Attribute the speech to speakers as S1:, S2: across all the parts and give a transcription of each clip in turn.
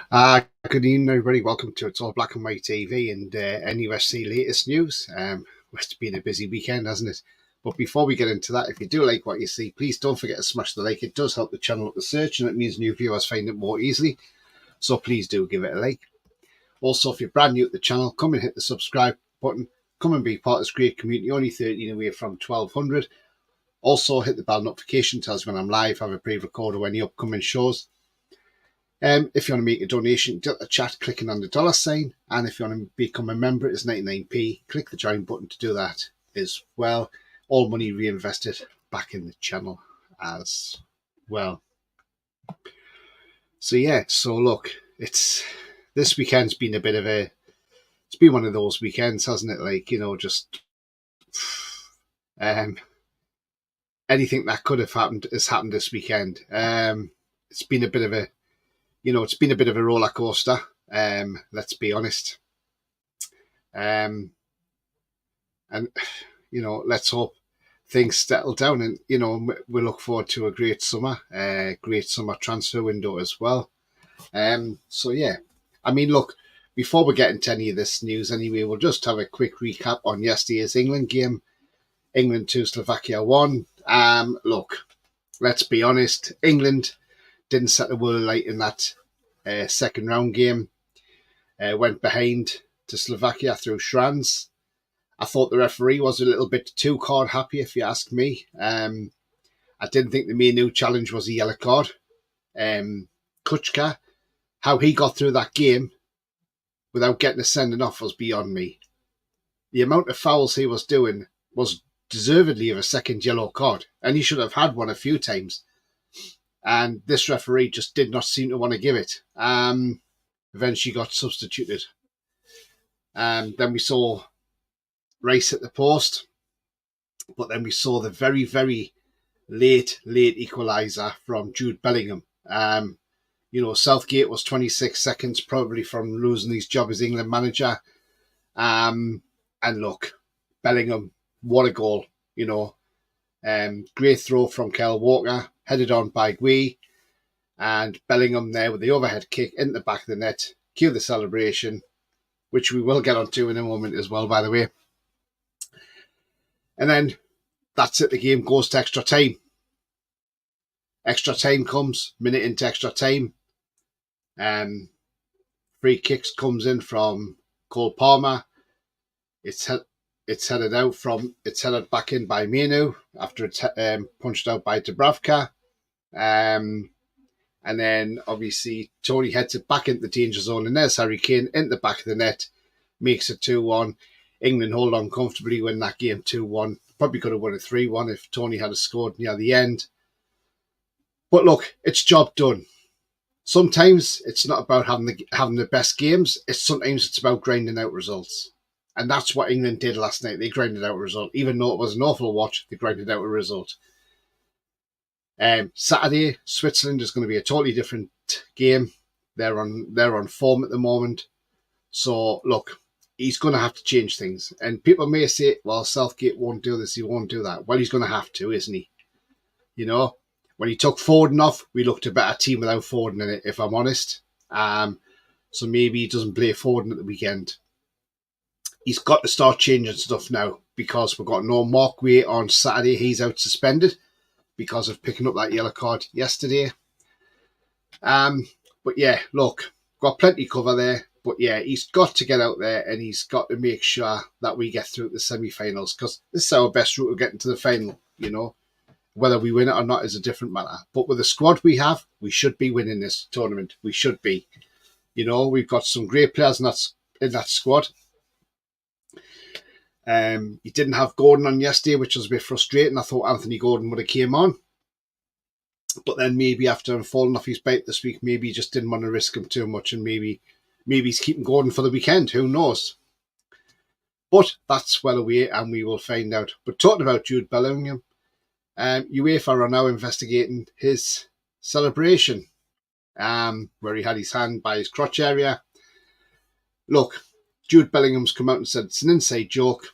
S1: Good evening, everybody. Welcome to It's All Black and White TV and NUFC latest news. It's been a busy weekend, hasn't it? But before we get into that, if you do like what you see, please don't forget to smash the like. It does help the channel up the search, and it means new viewers find it more easily. So please do give it a like. Also, if you're brand new to the channel, come and hit the subscribe button. Come and be part of this great community, only 13 away from 1200. Also, hit the bell notification, tells you when I'm live, have a pre-record of any upcoming shows. If you want to make a donation, do the chat clicking on the $sign. And if you want to become a member, it's 99p. Click the join button to do that as well. All money reinvested back in the channel as well. So yeah, so look, this weekend's been a bit of it's been one of those weekends, hasn't it? Like, just anything that could have happened has happened this weekend. It's been a bit of a it's been a bit of a roller coaster. Let's be honest. And let's hope things settle down, and we look forward to a great summer transfer window as well. So yeah, I mean, look, before we get into any of this news, anyway, we'll just have a quick recap on yesterday's England game. England 2, Slovakia 1. Look, let's be honest. England didn't set the world alight in that second round game. Went behind to Slovakia through Shrans. I thought the referee was a little bit too card happy, if you ask me. I didn't think the main new challenge was a yellow card. Kuchka, how he got through that game without getting a sending off was beyond me. The amount of fouls he was doing was deservedly of a second yellow card, and he should have had one a few times. And this referee just did not seem to want to give it. Eventually got substituted. Then we saw Rice at the post, but then we saw the very, very late equaliser from Jude Bellingham. Southgate was 26 seconds probably from losing his job as England manager. And look, Bellingham, what a goal, great throw from Kyle Walker, headed on by Gui, and Bellingham there with the overhead kick in the back of the net. Cue the celebration, which we will get onto in a moment as well, by the way. And then that's it. The game goes to extra time. Extra time comes, minute into extra time. Free kicks comes in from Cole Palmer. It's headed back in by Menu after it's punched out by Dubravka. And then obviously Tony heads it back into the danger zone, and there's Harry Kane in the back of the net, makes it 2-1. England hold on comfortably, win that game 2-1. Probably could have won it 3-1 if Tony had scored near the end. But look, it's job done. Sometimes it's not about having the best games. Sometimes it's about grinding out results. And that's what England did last night. They grinded out a result. Even though it was an awful watch, they grinded out a result. Saturday, Switzerland is going to be a totally different game. They're on form at the moment. So, look, he's going to have to change things. And people may say, well, Southgate won't do this, he won't do that. Well, he's going to have to, isn't he? When he took Foden off, we looked a better team without Foden in it, if I'm honest. So maybe he doesn't play Foden at the weekend. He's got to start changing stuff now, because we've got no Markway on Saturday. He's out suspended because of picking up that yellow card yesterday. But yeah, look, got plenty cover there. But yeah, he's got to get out there, and he's got to make sure that we get through the semi-finals, because this is our best route of getting to the final. Whether we win it or not is a different matter. But with the squad we have, we should be winning this tournament. We should be. We've got some great players in that squad. He didn't have Gordon on yesterday, which was a bit frustrating. I thought Anthony Gordon would have came on. But then maybe after him falling off his bike this week, maybe he just didn't want to risk him too much, and maybe he's keeping Gordon for the weekend. Who knows? But that's well away, and we will find out. But talking about Jude Bellingham, UEFA are now investigating his celebration, where he had his hand by his crotch area. Look, Jude Bellingham's come out and said it's an inside joke.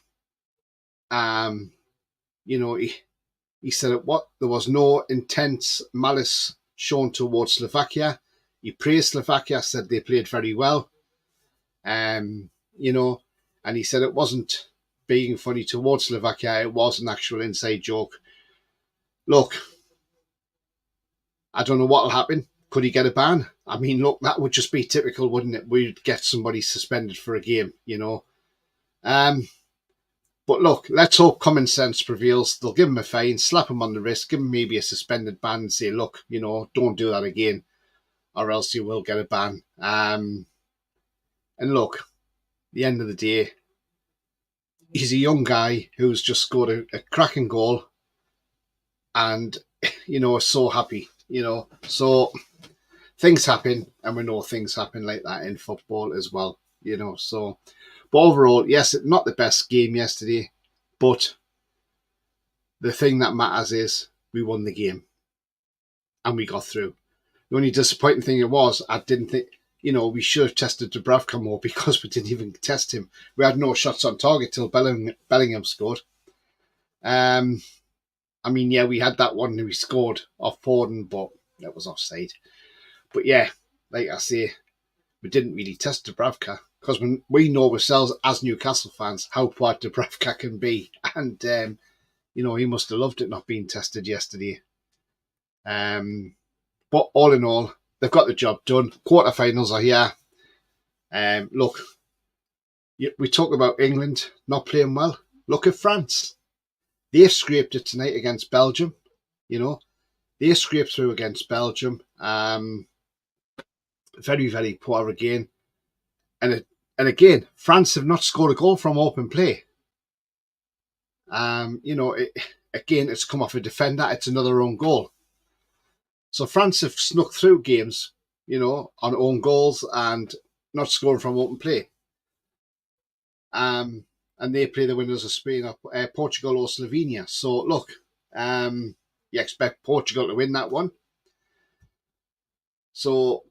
S1: He said there was no intense malice shown towards Slovakia. He praised Slovakia, said they played very well. You know, and he said it wasn't being funny towards Slovakia, it was an actual inside joke. Look, I don't know what'll happen. Could he get a ban? I mean, look, that would just be typical, wouldn't it? We'd get somebody suspended for a game, you know. But look, let's hope common sense prevails. They'll give him a fine, slap him on the wrist, give him maybe a suspended ban and say, look, you know, don't do that again, or else you will get a ban. And look, at the end of the day, he's a young guy who's just scored a cracking goal and, you know, is so happy, you know. So things happen, and we know things happen like that in football as well, you know. So, but overall, yes, not the best game yesterday, but the thing that matters is we won the game and we got through. The only disappointing thing it was, I didn't think, you know, we should have tested Dubravka more because we didn't even test him. We had no shots on target till Bellingham scored. I mean, yeah, we had that one we scored off Foden, but that was offside. But yeah, like I say, we didn't really test Dubravka because we know ourselves as Newcastle fans how poor Dubravka can be. And, you know, he must have loved it not being tested yesterday. But all in all, they've got the job done. Quarterfinals are here. Look, we talk about England not playing well. Look at France. They've scraped it tonight against Belgium. You know, they scraped through against Belgium. Very, very poor again. And again, France have not scored a goal from open play. You know, again, it's come off a defender. It's another own goal. So France have snuck through games, you know, on own goals and not scoring from open play. And they play the winners of Spain, or Portugal or Slovenia. So look, you expect Portugal to win that one. So,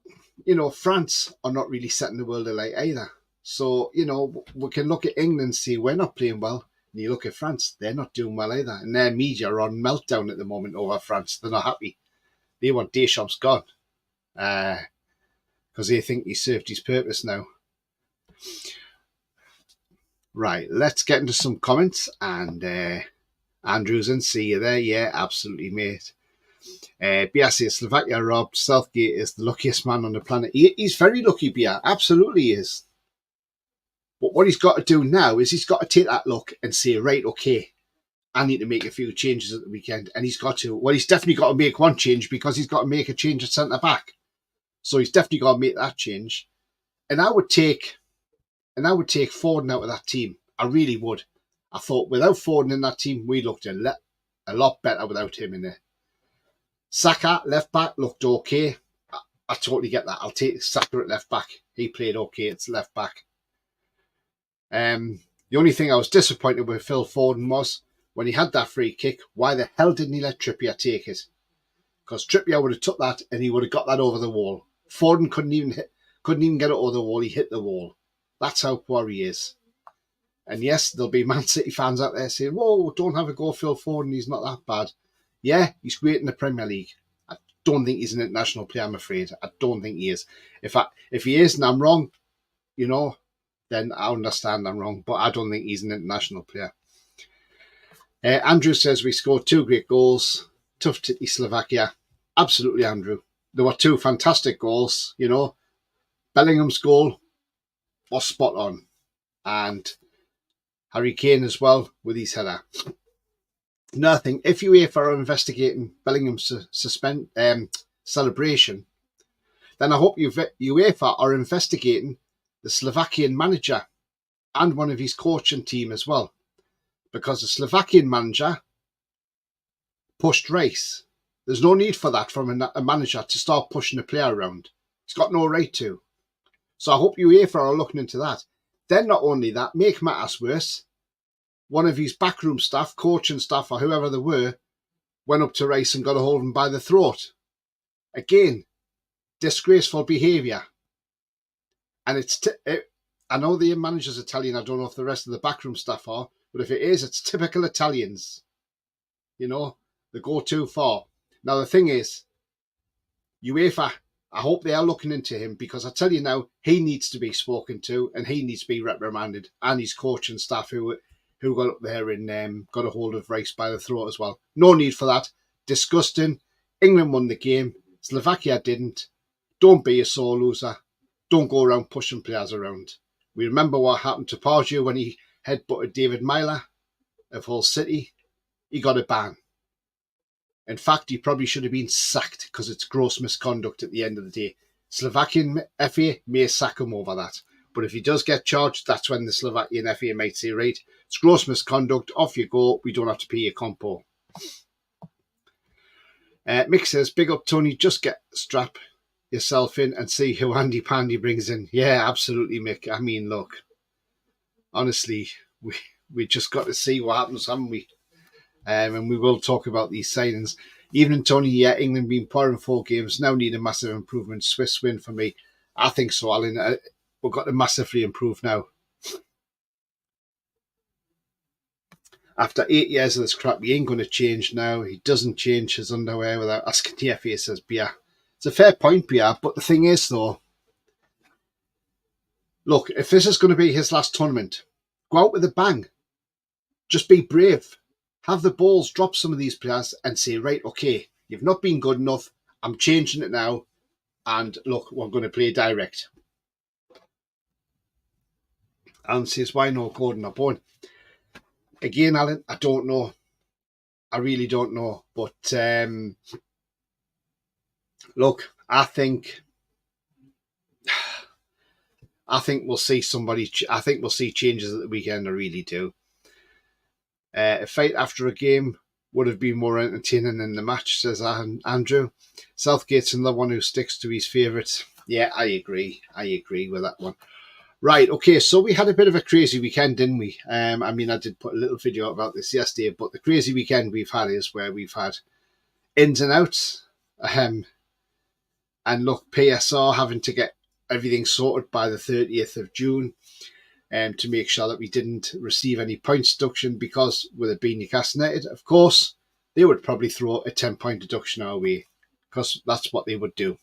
S1: you know, France are not really setting the world alight either. So, you know, we can look at England and see we're not playing well. And you look at France, they're not doing well either. And their media are on meltdown at the moment over France. They're not happy. They want Deschamps gone. Because they think he served his purpose now. Right, let's get into some comments. And Andrews, and see you there. Yeah, absolutely, mate. Bia says, Slovakia robbed. Southgate is the luckiest man on the planet. He's very lucky, Bia. Absolutely is. But what he's got to do now is he's got to take that look and say, right, okay, I need to make a few changes at the weekend. And he's got to, well, he's definitely got to make one change because he's got to make a change at centre-back. So he's definitely got to make that change. And I would take Foden out of that team. I really would. I thought without Foden in that team, we looked a lot better without him in there. Saka, left back, looked okay. I totally get that. I'll take Saka at left back. He played okay. It's left back. The only thing I was disappointed with Phil Foden was when he had that free kick, why the hell didn't he let Trippier take it? Because Trippier would have took that and he would have got that over the wall. Foden couldn't even get it over the wall. He hit the wall. That's how poor he is. And yes, there'll be Man City fans out there saying, whoa, don't have a go Phil Foden. He's not that bad. Yeah, he's great in the Premier League. I don't think he's an international player, I'm afraid. I don't think he is. If he is and I'm wrong, you know, then I understand I'm wrong. But I don't think he's an international player. Andrew says we scored 2 great goals. Tough to Slovakia. Absolutely, Andrew. There were 2 fantastic goals, you know. Bellingham's goal was spot on. And Harry Kane as well with his header. Another thing, if UEFA are investigating Bellingham's celebration, then I hope UEFA are investigating the Slovakian manager and one of his coaching team as well. Because the Slovakian manager pushed race. There's no need for that from a manager to start pushing a player around. He's got no right to. So I hope UEFA are looking into that. Then not only that, make matters worse, one of his backroom staff, coaching staff or whoever they were, went up to Rice and got a hold of him by the throat. Again, disgraceful behaviour. And I know the manager's Italian, I don't know if the rest of the backroom staff are, but if it is, it's typical Italians. You know, they go too far. Now the thing is, UEFA I hope they are looking into him, because I tell you now, he needs to be spoken to and he needs to be reprimanded, and his coach and staff who got up there and got a hold of Rice by the throat as well. No need for that. Disgusting. England won the game. Slovakia didn't. Don't be a sore loser. Don't go around pushing players around. We remember what happened to Pardew when he headbutted David Myler of Hull City. He got a ban. In fact, he probably should have been sacked, because it's gross misconduct at the end of the day. Slovakian FA may sack him over that. But if he does get charged, that's when the Slovakian FA might say, right, it's gross misconduct, off you go, we don't have to pay your compo. Mick says, big up Tony, just strap yourself in and see who Andy Pandy brings in. Yeah, absolutely, Mick. I mean, look, honestly, we just got to see what happens, haven't we? And we will talk about these signings. Evening, Tony. Yeah, England being poor in 4 games, now need a massive improvement. Swiss win for me. I think so, Alan. We've got to massively improve now. After 8 years of this crap, he ain't going to change now. He doesn't change his underwear without asking the FA, says Bia. It's a fair point, Bia, but the thing is, though, look, if this is going to be his last tournament, go out with a bang. Just be brave. Have the balls, drop some of these players and say, right, okay, you've not been good enough. I'm changing it now. And look, we're going to play direct. Alan says, why no Gordon or Bowen? Again, Alan, I don't know. I really don't know. But look, I think we'll see somebody. I think we'll see changes at the weekend. I really do. A fight after a game would have been more entertaining than the match, says Andrew. Southgate's another one who sticks to his favourites. Yeah, I agree. I agree with that one. Right, okay, so we had a bit of a crazy weekend, didn't we? I mean, I did put a little video about this yesterday, but the crazy weekend we've had is where we've had ins and outs. And look, PSR having to get everything sorted by the 30th of June to make sure that we didn't receive any points deduction, because with it being Newcastle United, of course, they would probably throw a 10-point deduction our way, because that's what they would do.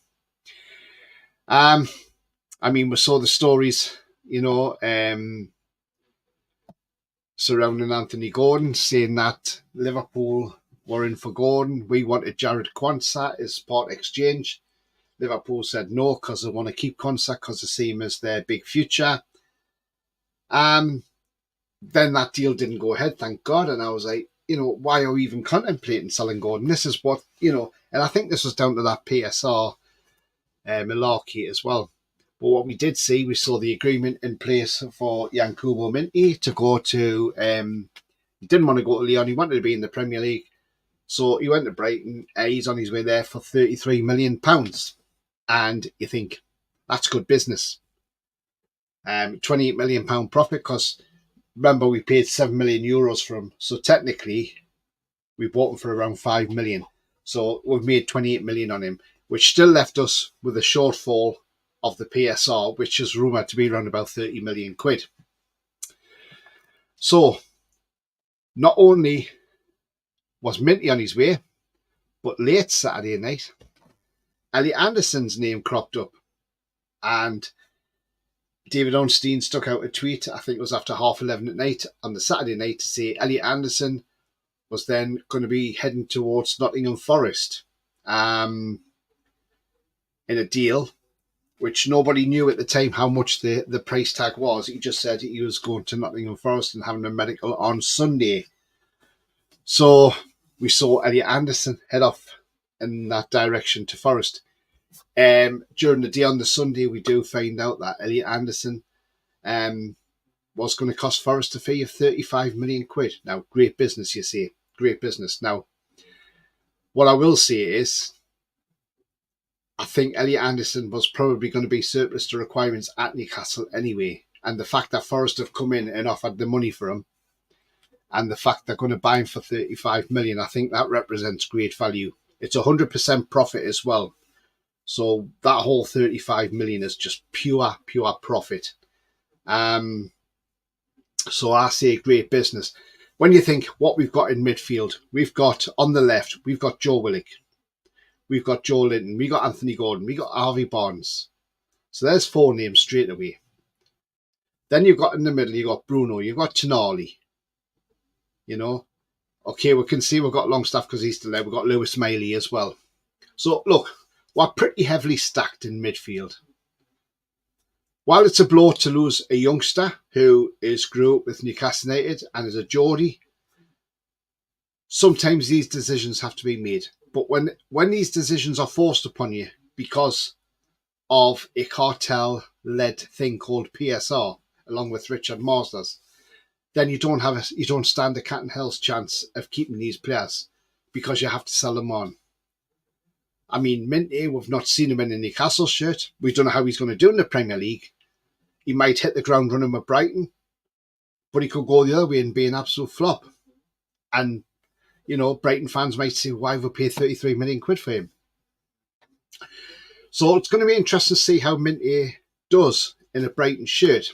S1: I mean, we saw the stories, you know, surrounding Anthony Gordon, saying that Liverpool were in for Gordon. We wanted Jared Quansah as part exchange. Liverpool said no, because they want to keep Quansah because they see him as their big future. Then that deal didn't go ahead, thank God. And I was like, you know, why are we even contemplating selling Gordon? This is what, you know, and I think this was down to that PSR malarkey as well. But what we did see, we saw the agreement in place for Yankubo Minty to go to, he didn't want to go to Lyon, he wanted to be in the Premier League. So he went to Brighton, he's on his way there for £33 million. And you think, that's good business. £28 million profit, because remember we paid €7 million for him. So technically, we bought him for around £5 million. So we've made 28 million on him, which still left us with a shortfall of the PSR, which is rumoured to be around about 30 million quid. So not only was Minty on his way, but late Saturday night, Elliot Anderson's name cropped up, and David Ornstein stuck out a tweet, I think it was after 11:30 at night on the Saturday night, to say Elliot Anderson was then going to be heading towards Nottingham Forest in a deal which nobody knew at the time how much the price tag was. He just said he was going to Nottingham Forest and having a medical on Sunday. So we saw Elliot Anderson head off in that direction to Forest. During the day on the Sunday, we do find out that Elliot Anderson was going to cost Forest a fee of 35 million quid. Now, great business, you see. Great business. Now, what I will say is, I think Elliot Anderson was probably going to be surplus to requirements at Newcastle anyway. And the fact that Forest have come in and offered the money for him, and the fact they're going to buy him for 35 million, I think that represents great value. It's 100% profit as well. So that whole 35 million is just pure profit. So I say great business. When you think what we've got in midfield, we've got on the left, we've got Joe Willock. we've got Joe Linton, we got Anthony Gordon, we got Harvey Barnes. So there's 4 names straight away. Then you've got in the middle, you've got Bruno, you've got Tonali. You know, okay, we can see we've got Longstaff because he's still there. We've got Lewis Miley as well. So look, we're pretty heavily stacked in midfield. While it's a blow to lose a youngster who grew up with Newcastle United and is a Geordie, sometimes these decisions have to be made. But when these decisions are forced upon you because of a cartel-led thing called PSR, along with Richard Marsders, then you don't stand a cat and hell's chance of keeping these players because you have to sell them on. I mean, Minty, we've not seen him in a Newcastle shirt. We don't know how he's going to do in the Premier League. He might hit the ground running with Brighton, but he could go the other way and be an absolute flop. And, you know, Brighton fans might say, why have we paid 33 million quid for him? So it's going to be interesting to see how Minty does in a Brighton shirt.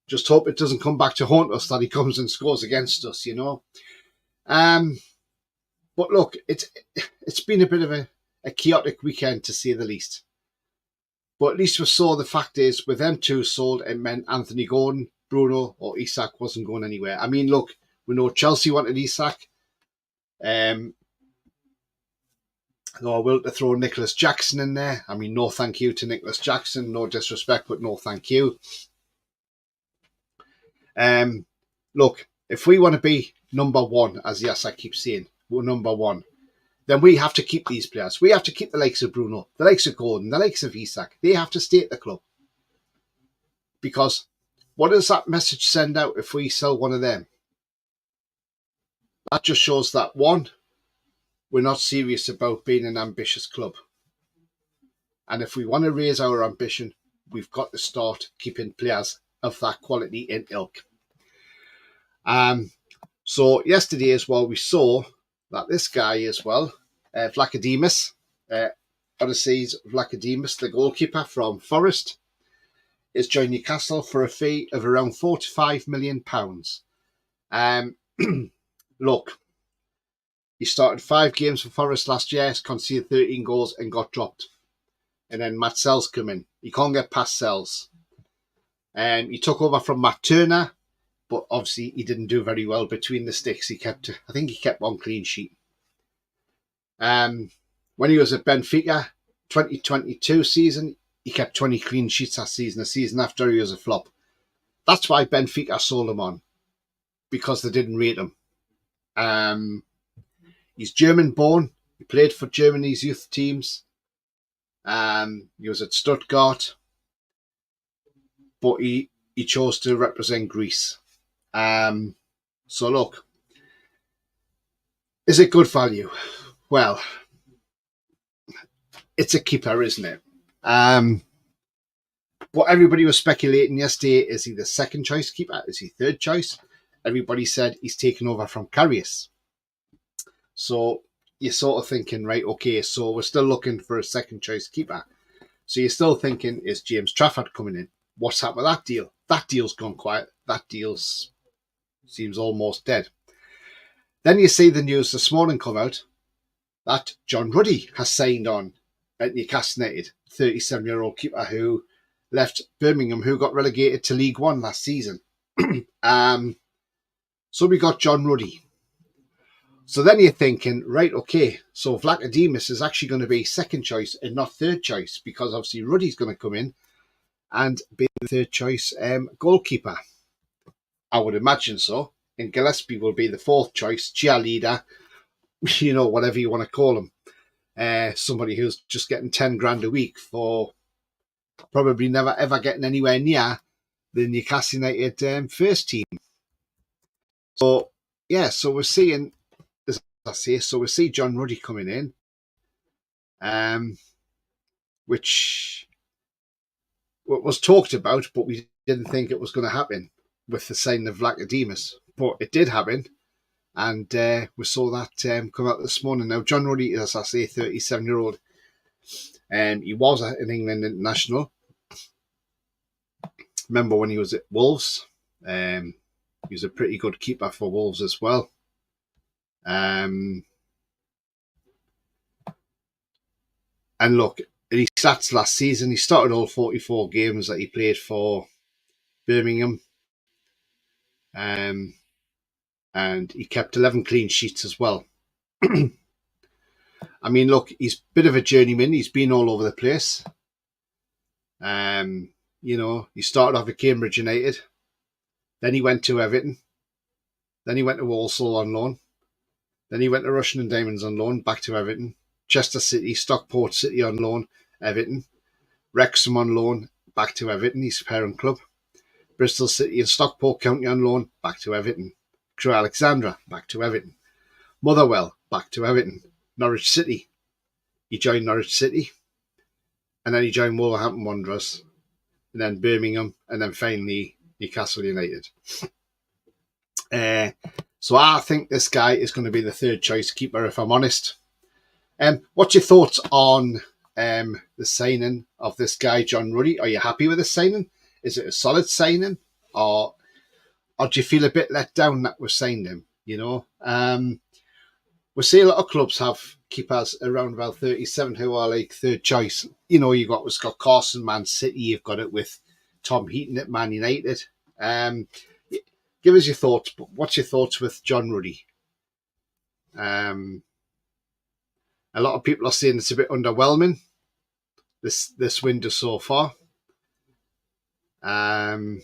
S1: Just hope it doesn't come back to haunt us that he comes and scores against us, you know. But look, it's been a bit of a chaotic weekend, to say the least. But at least we saw the fact is, with them two sold, it meant Anthony Gordon, Bruno or Isak wasn't going anywhere. I mean, look, we know Chelsea wanted Isak. Or will to throw Nicholas Jackson in there. I mean, no thank you to Nicholas Jackson. No disrespect, but no thank you. Look, if we want to be number one, as yes, I keep saying, we're number one, then we have to keep these players. We have to keep the likes of Bruno, the likes of Gordon, the likes of Isak. They have to stay at the club. Because what does that message send out if we sell one of them? That just shows that, one, we're not serious about being an ambitious club. And if we want to raise our ambition, we've got to start keeping players of that quality in ilk. So yesterday as well, we saw that this guy as well, Vlachodimos, Odysseus Vlachodimos, the goalkeeper from Forest, is joined Newcastle for a fee of around £4 to £5 million. Look, he started 5 games for Forest last year, conceded 13 goals and got dropped. And then Matt Sells come in. He can't get past Sells. He took over from Matt Turner, but obviously he didn't do very well between the sticks. I think he kept 1 clean sheet. When he was at Benfica, 2022 season, he kept 20 clean sheets that season. The season after, he was a flop. That's why Benfica sold him on, because they didn't rate him. He's German-born. He played for Germany's youth teams. He was at Stuttgart, but he chose to represent Greece. So look, is it good value? Well, it's a keeper, isn't it? What everybody was speculating yesterday, is he the second choice keeper? Is he third choice? Everybody said he's taken over from Karius. So you're sort of thinking, right, okay, so we're still looking for a second choice keeper. So you're still thinking, is James Trafford coming in? What's happened with that deal? That deal's gone quiet. That deal seems almost dead. Then you see the news this morning come out that John Ruddy has signed on at Newcastle United, 37-year-old keeper who left Birmingham, who got relegated to League One last season. So we got John Ruddy. So then you're thinking, right, okay, so Vlachodimos is actually going to be second choice and not third choice, because obviously Ruddy's going to come in and be the third choice goalkeeper. I would imagine so. And Gillespie will be the fourth choice cheerleader, you know, whatever you want to call him. Somebody who's just getting 10 grand a week for probably never ever getting anywhere near the Newcastle United first team. So, yeah, so we're seeing, as I say, so we see John Ruddy coming in, which was talked about, but we didn't think it was going to happen with the signing of Vlachodimos. But it did happen, and we saw that come out this morning. Now, John Ruddy, as I say, 37-year-old, he was an England international. Remember when he was at Wolves? He was a pretty good keeper for Wolves as well. And look, in his stats last season, he started all 44 games that he played for Birmingham. And he kept 11 clean sheets as well. I mean, look, he's a bit of a journeyman. He's been all over the place. He started off at Cambridge United. Then he went to Everton. Then he went to Walsall on loan. Then he went to Russian and Diamonds on loan, back to Everton. Chester City, Stockport City on loan, Everton. Wrexham on loan, back to Everton, his parent club. Bristol City and Stockport County on loan, back to Everton. Crewe Alexandra, back to Everton. Motherwell, back to Everton. Norwich City, he joined Norwich City. And then he joined Wolverhampton Wanderers. And then Birmingham. And then finally Newcastle United. So I think this guy is going to be the third choice keeper, if I'm honest. What's your thoughts on the signing of this guy, John Ruddy? Are you happy with the signing? Is it a solid signing? Or do you feel a bit let down that we signed him? We see a lot of clubs have keepers around about 37 who are like third choice. You've got Scott Carson, Man City. You've got it with Tom Heaton at Man United. Give us your thoughts. What's your thoughts with John Ruddy? A lot of people are saying it's a bit underwhelming, this window so far. I'm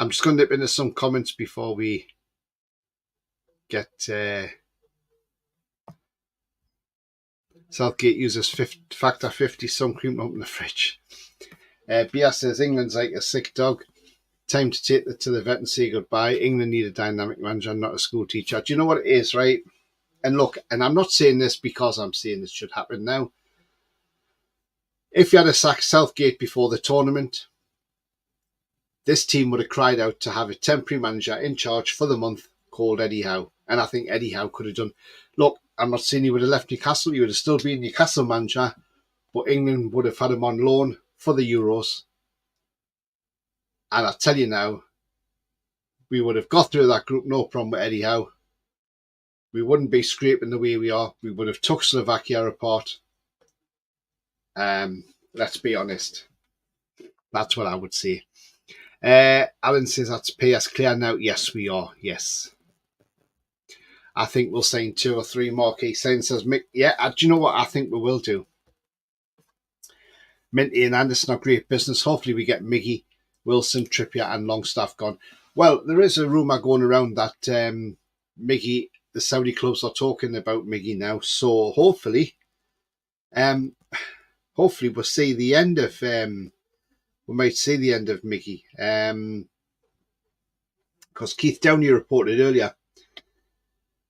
S1: just going to dip into some comments before we get... Southgate uses Factor 50 sun cream up in the fridge. Bia says, England's like a sick dog. Time to take it to the vet and say goodbye. England need a dynamic manager, not a school teacher. Do you know what it is, right? And look, and I'm not saying this because I'm saying this should happen now. If you had a sack Southgate before the tournament, this team would have cried out to have a temporary manager in charge for the month called Eddie Howe. And I think Eddie Howe could have done... Look, I'm not saying he would have left Newcastle. He would have still been Newcastle manager, but England would have had him on loan for the Euros. And I tell you now, we would have got through that group no problem with Eddie Howe. We wouldn't be scraping the way we are. We would have took Slovakia apart. Let's be honest. That's what I would say. Alan says that's PS clear now. Yes, we are. Yes. I think we'll sign 2 or 3 more key signs. Says Mick. Yeah, do you know what I think we will do? Minty and Anderson are great business. Hopefully we get Miggy, Wilson, Trippier and Longstaff gone. Well, there is a rumour going around that Miggy, the Saudi clubs are talking about Miggy now. So hopefully we'll see the end of we might see the end of Miggy. Because Keith Downey reported earlier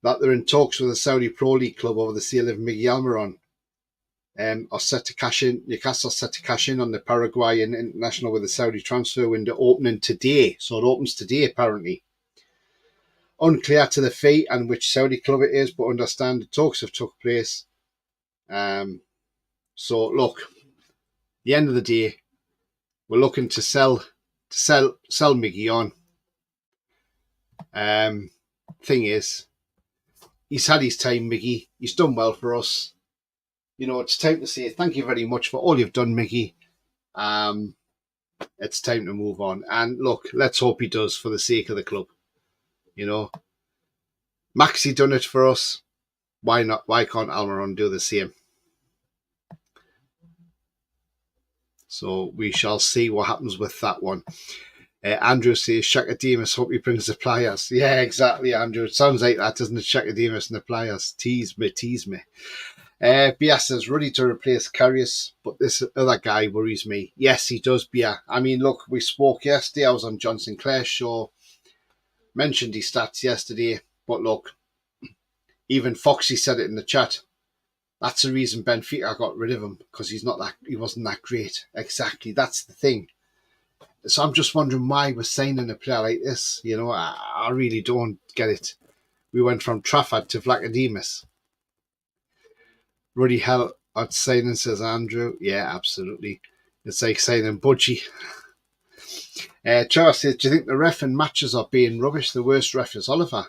S1: that they're in talks with the Saudi Pro League club over the sale of Miggy Almiron. Are set to cash in. Newcastle set to cash in on the Paraguayan international with the Saudi transfer window opening today. So it opens today, apparently. Unclear to the fee and which Saudi club it is, but understand the talks have took place. So look, the end of the day, we're looking to sell Miggy on. Thing is, he's had his time, Miggy. He's done well for us. It's time to say thank you very much for all you've done, Miggy. It's time to move on. And look, let's hope he does for the sake of the club. Maxi done it for us. Why not? Why can't Almiron do the same? So we shall see what happens with that one. Andrew says, Shaka Demas, hope he brings the pliers. Yeah, exactly, Andrew. It sounds like that, doesn't it? Shaka Demas and the pliers. Tease me. Bia says, ready to replace Karius, but this other guy worries me. Yes, he does, Bia. I mean, look, we spoke yesterday. I was on John Sinclair's show. Mentioned his stats yesterday. But look, even Foxy said it in the chat. That's the reason Benfica got rid of him, because he wasn't that great. Exactly, that's the thing. So I'm just wondering why we're signing a player like this. I really don't get it. We went from Trafford to Vlachodimos. Ruddy hell at signing, says Andrew. Yeah, absolutely. It's like signing Budgie. Charles says, do you think the ref and matches are being rubbish? The worst ref is Oliver.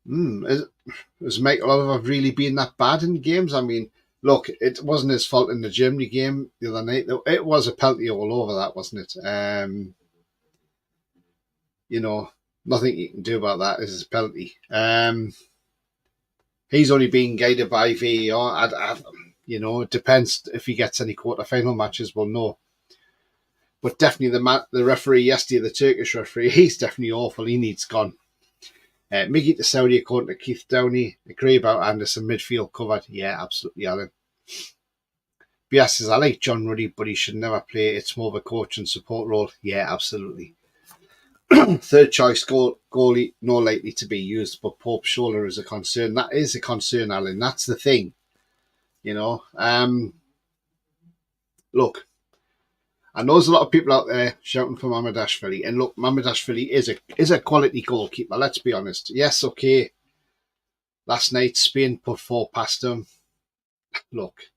S1: Has Michael Oliver really been that bad in games? I mean, look, it wasn't his fault in the Germany game the other night. It was a penalty all over that, wasn't it? You know, nothing you can do about that. Is a penalty. He's only being guided by VAR. It depends if he gets any quarter-final matches. We'll know. But definitely the referee yesterday, the Turkish referee, he's definitely awful. He needs gone. Miggy to Saudi according to Keith Downey. Agree about Anderson, midfield covered. Yeah, absolutely, Alan. BS says, I like John Ruddy, but he should never play. It's more of a coach and support role. Yeah, absolutely. Third choice goalie, not likely to be used, but Pope's shoulder is a concern. That is a concern, Alan. That's the thing. Look, I know there's a lot of people out there shouting for Mamardashvili, and look, Mamardashvili is a quality goalkeeper. Let's be honest. Yes, okay. Last night, Spain put 4 past him. Look,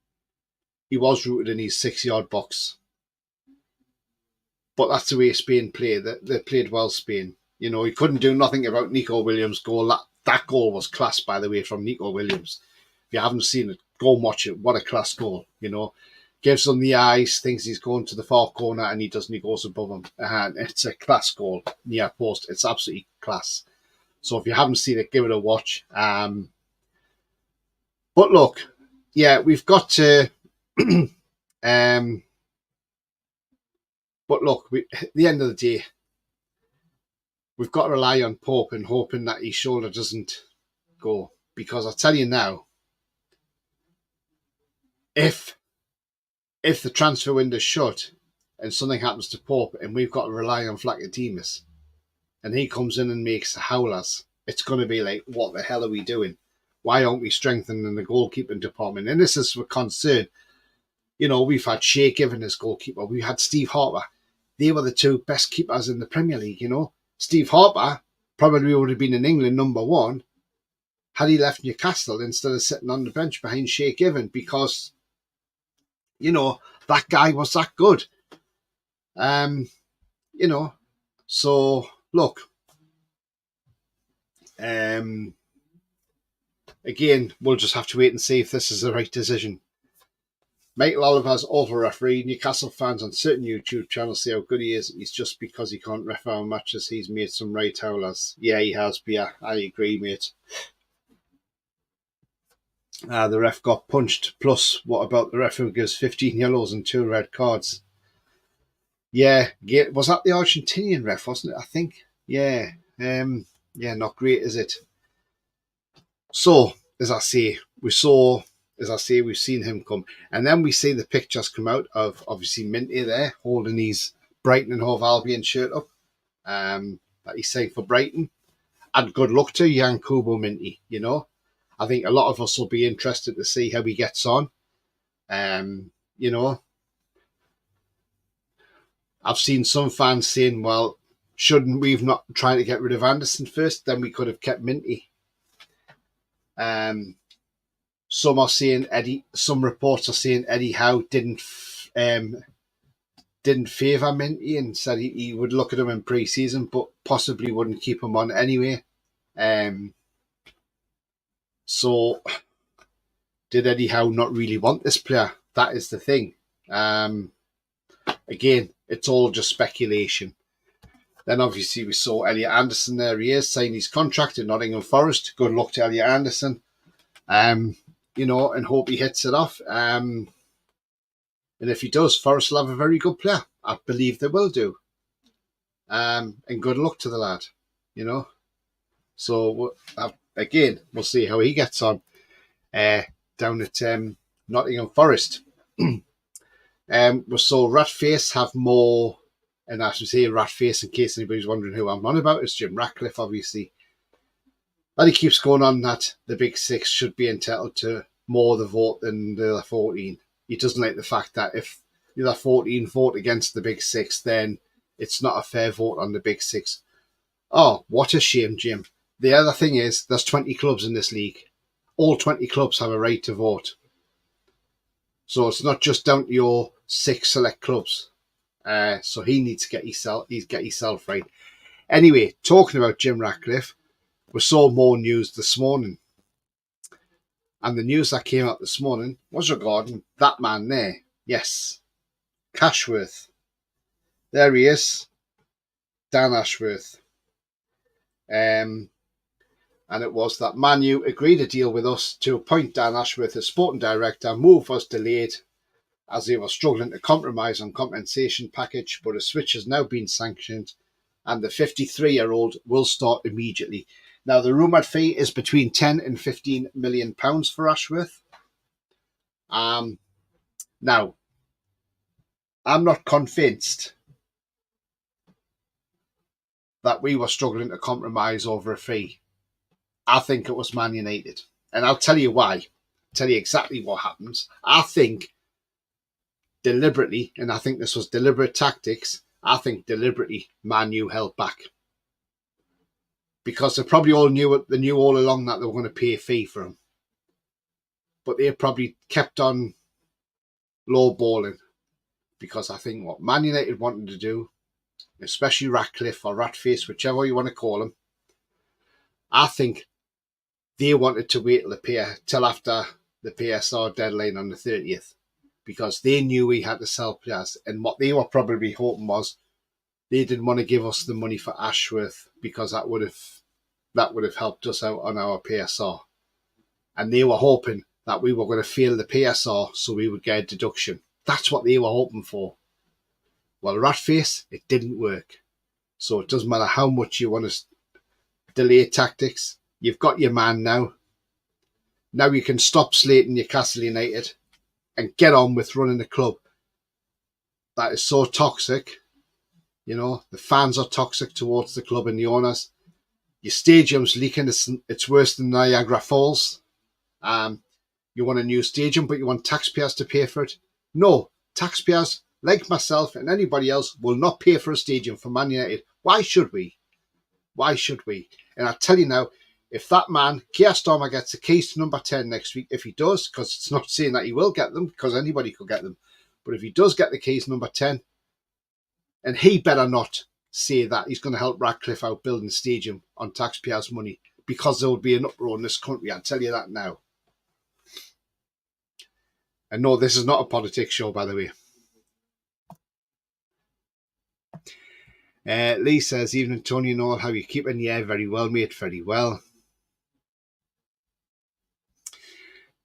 S1: he was rooted in his 6-yard box, but that's the way Spain played. They played well, Spain. He couldn't do nothing about Nico Williams' goal. That goal was class, by the way, from Nico Williams. If you haven't seen it, go and watch it. What a class goal, Gives him the eyes, thinks he's going to the far corner, and he doesn't. He goes above him. And it's a class goal near post. It's absolutely class. So if you haven't seen it, give it a watch. But look, yeah, we've got to. But look, at the end of the day, we've got to rely on Pope and hoping that his shoulder doesn't go. Because I'll tell you now, if the transfer window's shut and something happens to Pope and we've got to rely on Flacademos and he comes in and makes howlers, it's going to be like, what the hell are we doing? Why aren't we strengthening the goalkeeping department? And this is a concern. We've had Shea Given as goalkeeper. We had Steve Harper. They were the 2 best keepers in the Premier League, Steve Harper probably would have been in England number 1 had he left Newcastle instead of sitting on the bench behind Shea Given because, that guy was that good. So, look. Again, we'll just have to wait and see if this is the right decision. Michael Oliver's over-referee. Newcastle fans on certain YouTube channels say how good he is. It's just because he can't ref our matches. He's made some right howlers. Yeah, he has, Bia. I agree, mate. The ref got punched. Plus, what about the ref who gives 15 yellows and 2 red cards? Yeah, was that the Argentinian ref, wasn't it? I think. Yeah. Not great, is it? So, as I say, we've seen him come. And then we see the pictures come out of, obviously, Minty there, holding his Brighton and Hove Albion shirt up that he's saying for Brighton. And good luck to Yankubo Minty, I think a lot of us will be interested to see how he gets on. I've seen some fans saying, well, shouldn't we have not tried to get rid of Anderson first? Then we could have kept Minty. Some are saying some reports are saying Eddie Howe didn't favour Minty and said he would look at him in pre-season, but possibly wouldn't keep him on anyway. So, did Eddie Howe not really want this player? That is the thing. Again, it's all just speculation. Then obviously we saw Elliot Anderson there. He is signing his contract in Nottingham Forest. Good luck to Elliot Anderson. And hope he hits it off. And if he does, Forest will have a very good player. I believe they will do. And good luck to the lad, So, again, we'll see how he gets on down at Nottingham Forest. We saw Ratface have more, and I should say Ratface in case anybody's wondering who I'm on about. It's Jim Ratcliffe, obviously. And he keeps going on that the Big Six should be entitled to more of the vote than the other 14. He doesn't like the fact that if the other 14 vote against the Big Six, then it's not a fair vote on the Big Six. Oh, what a shame, Jim. The other thing is, there's 20 clubs in this league. All 20 clubs have a right to vote. So it's not just down to your 6 select clubs. So he needs to get himself right. Anyway, talking about Jim Ratcliffe, we saw more news this morning. And the news that came out this morning was regarding that man there. Yes, Cashworth. There he is, Dan Ashworth. And it was that Man U agreed a deal with us to appoint Dan Ashworth as sporting director. Move was delayed as they were struggling to compromise on compensation package, but a switch has now been sanctioned and the 53-year-old will start immediately. Now, the rumoured fee is between 10 and 15 million pounds for Ashworth. Now, I'm not convinced that we were struggling to compromise over a fee. I think it was Man United. And I'll tell you why. I'll tell you exactly what happens. I think deliberately, and I think this was deliberate tactics, I think deliberately Man U held back. Because they probably all knew all along that they were going to pay a fee for him. But they probably kept on lowballing. Because I think what Man United wanted to do, especially Ratcliffe or Ratface, whichever you want to call him, I think they wanted to wait till after the PSR deadline on the 30th. Because they knew we had to sell players. And what they were probably hoping was they didn't want to give us the money for Ashworth because that would have helped us out on our PSR. And they were hoping that we were going to fail the PSR so we would get a deduction. That's what they were hoping for. Well, Ratface, it didn't work. So it doesn't matter how much you want to delay tactics. You've got your man now. Now you can stop slating Newcastle United and get on with running a club that is so toxic. You know, the fans are toxic towards the club and the owners. Your stadium's leaking. It's worse than Niagara Falls. You want a new stadium, but you want taxpayers to pay for it. No, taxpayers like myself and anybody else will not pay for a stadium for Man United. Why should we? Why should we? And I tell you now, if that man, Keir Starmer, gets the keys to number 10 next week, if he does, because it's not saying that he will get them, because anybody could get them, but if he does get the keys number 10, and he better not say that he's going to help Ratcliffe out building a stadium on taxpayers' money, because there will be an uproar in this country, I'll tell you that now. And no, this is not a politics show, by the way. Lee says, evening, Tony and all, how you keeping? Yeah, very well, mate, very well.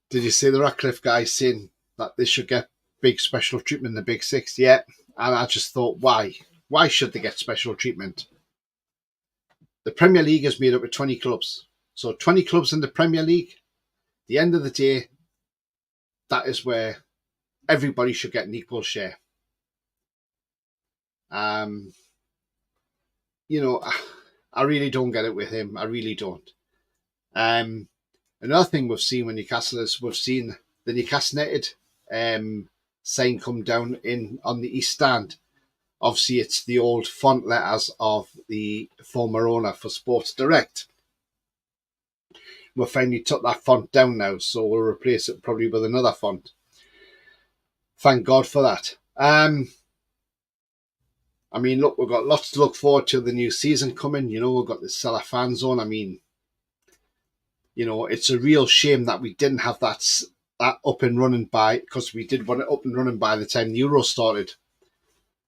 S1: Did you see the Ratcliffe guy saying that they should get big special treatment in the Big Six? Yeah, and I just thought, why? Why should they get special treatment? The Premier League is made up of 20 clubs. So 20 clubs in the Premier League, at the end of the day, that is where everybody should get an equal share. You know, I really don't get it with him. I really don't. Another thing we've seen with Newcastle is we've seen the Newcastle United sign come down on the East Stand. Obviously, it's the old font letters of the former owner for Sports Direct. We've finally took that font down now, so we'll replace it probably with another font. Thank God for that. I mean, look, we've got lots to look forward to the new season coming. You know, we've got the Cellar Fan Zone. I mean, you know, it's a real shame that we didn't have that up and running because we did want it up and running by the time the Euro started.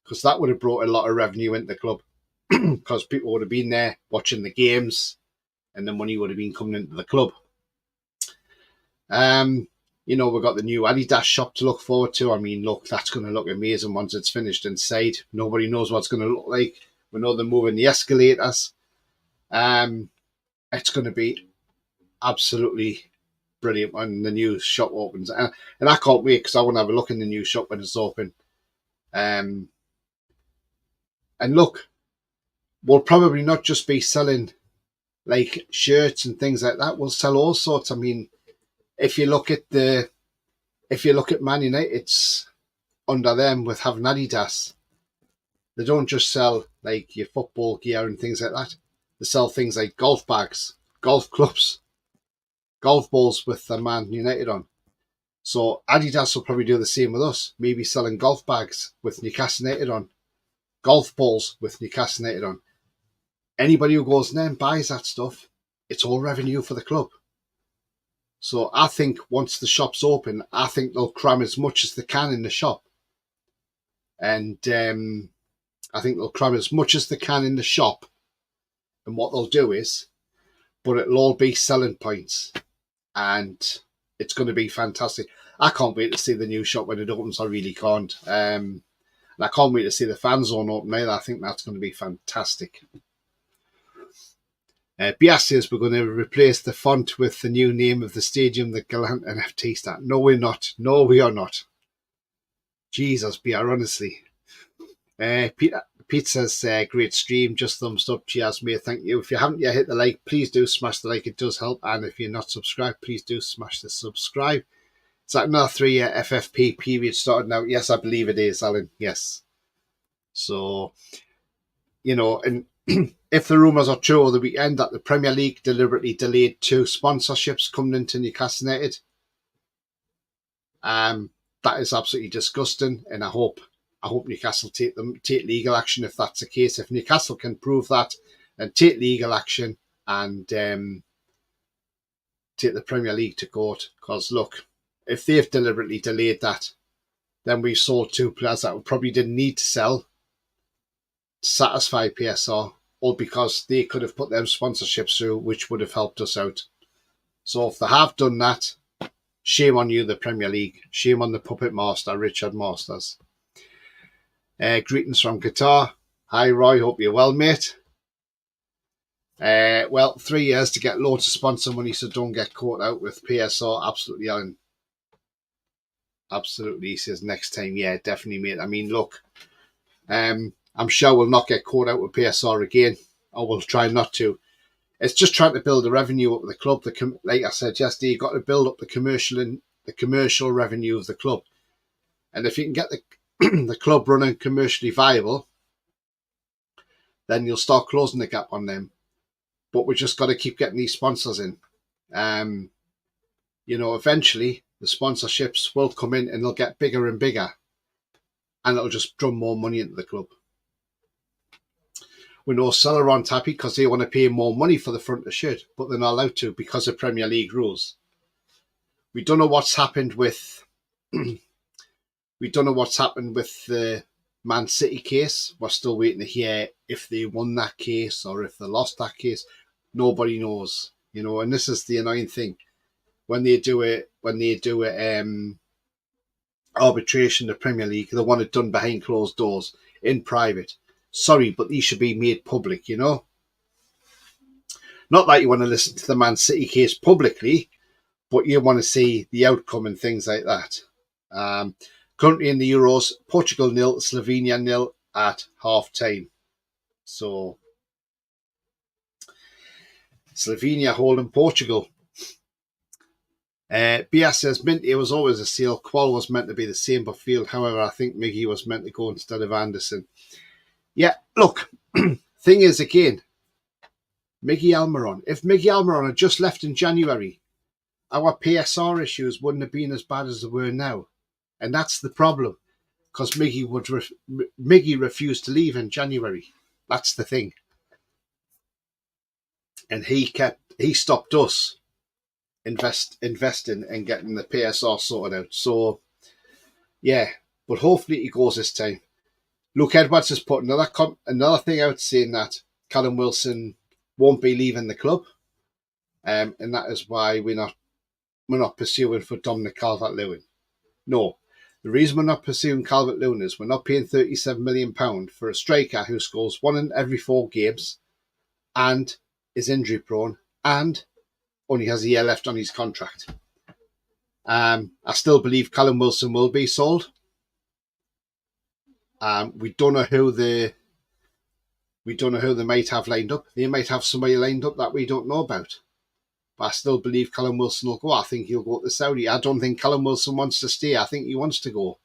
S1: Because that would have brought a lot of revenue into the club. Because people would have been there watching the games and the money would have been coming into the club. You know, we've got the new Adidas shop to look forward to. I mean, look, that's going to look amazing once it's finished inside. Nobody knows what it's going to look like. We know they're moving the escalators. It's going to be absolutely brilliant when the new shop opens. And I can't wait because I want to have a look in the new shop when it's open. And look, we'll probably not just be selling like shirts and things like that. We'll sell all sorts. I mean, if you look at Man United's under them with having Adidas, they don't just sell like your football gear and things like that. They sell things like golf bags, golf clubs, golf balls with the Man United on. So Adidas will probably do the same with us. Maybe selling golf bags with Newcastle United on, golf balls with Newcastle United on. Anybody who goes in there and buys that stuff, it's all revenue for the club. So I think once the shop's open, I think they'll cram as much as they can in the shop. And I think they'll cram as much as they can in the shop. And what they'll do is, but it'll all be selling points. And it's going to be fantastic. I can't wait to see the new shop when it opens. I really can't. And I can't wait to see the fan zone open either. I think that's going to be fantastic. Bias says we're going to replace the font with the new name of the stadium, the Gallant NFT stand. No, we're not. No, we are not. Jesus, Bias, honestly. Pete says, great stream, just thumbs up. Cheers, mate. Thank you. If you haven't yet hit the like, please do smash the like. It does help. And if you're not subscribed, please do smash the subscribe. Is that another 3-year FFP period started now? Yes, I believe it is, Alan. Yes. So, you know, and if the rumours are true over the weekend that the Premier League deliberately delayed 2 sponsorships coming into Newcastle United, that is absolutely disgusting. And I hope Newcastle take legal action if that's the case. If Newcastle can prove that and take legal action and take the Premier League to court, because look, if they've deliberately delayed that, then we've sold 2 players that we probably didn't need to sell to satisfy PSR, or because they could have put them sponsorships through, which would have helped us out. So if they have done that, shame on you, the Premier League. Shame on the puppet master, Richard Masters. Greetings from Qatar. Hi, Roy. Hope you're well, mate. Well, 3 years to get loads of sponsor money, so don't get caught out with PSR. Absolutely, Alan. Absolutely, he says next time. Yeah, definitely, mate. I mean, look, I'm sure we'll not get caught out with PSR again, or we'll try not to. It's just trying to build the revenue up of the club. Like I said yesterday, you've got to build up the commercial revenue of the club. And if you can get the club running commercially viable, then you'll start closing the gap on them. But we just got to keep getting these sponsors in. You know, eventually the sponsorships will come in and they'll get bigger and bigger, and it'll just drum more money into the club. We know Seller aren't happy because they want to pay more money for the front of the shirt, but they're not allowed to because of Premier League rules. We don't know what's happened with the Man City case. We're still waiting to hear if they won that case or if they lost that case. Nobody knows, you know. And this is the annoying thing when they do arbitration, the Premier League, they want it done behind closed doors in private. Sorry, but these should be made public, you know. Not that you want to listen to the Man City case publicly, but you want to see the outcome and things like that. Currently in the Euros, Portugal 0, Slovenia 0 at half-time. So, Slovenia holding Portugal. BS says, Minty was always a seal. Qual was meant to be the same but field. However, I think Miggy was meant to go instead of Anderson. Yeah, look, thing is, again, Miggy Almiron. If Miggy Almiron had just left in January, our PSR issues wouldn't have been as bad as they were now. And that's the problem, because Miggy refused to leave in January. That's the thing. And he stopped us investing and getting the PSR sorted out. So, yeah, but hopefully he goes this time. Luke Edwards has put another thing out saying that Callum Wilson won't be leaving the club, and that is why we're not pursuing for Dominic Calvert-Lewin. No, the reason we're not pursuing Calvert-Lewin is we're not paying £37 million for a striker who scores 1 in every 4 games and is injury prone and only has a year left on his contract. I still believe Callum Wilson will be sold. We don't know who they might have lined up. They might have somebody lined up that we don't know about. But I still believe Callum Wilson will go. I think he'll go to Saudi. I don't think Callum Wilson wants to stay. I think he wants to go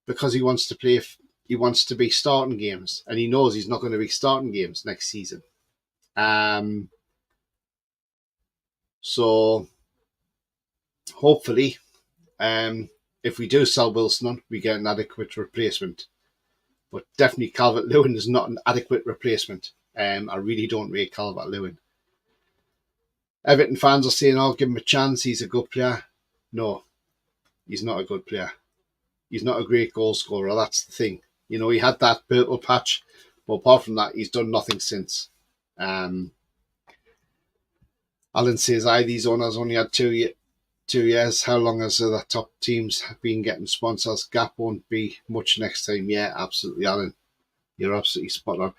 S1: because he wants to play. He wants to be starting games, and he knows he's not going to be starting games next season. So hopefully, if we do sell Wilson on, we get an adequate replacement. But definitely Calvert-Lewin is not an adequate replacement. I really don't rate Calvert-Lewin. Everton fans are saying, "Oh, give him a chance. He's a good player." No, he's not a good player. He's not a great goal scorer. That's the thing. He had that purple patch, but apart from that, he's done nothing since. Um, Alan says, these owners only had 2 years. How long has the top teams been getting sponsors? Gap won't be much next time." Yeah, absolutely, Alan. You're absolutely spot on.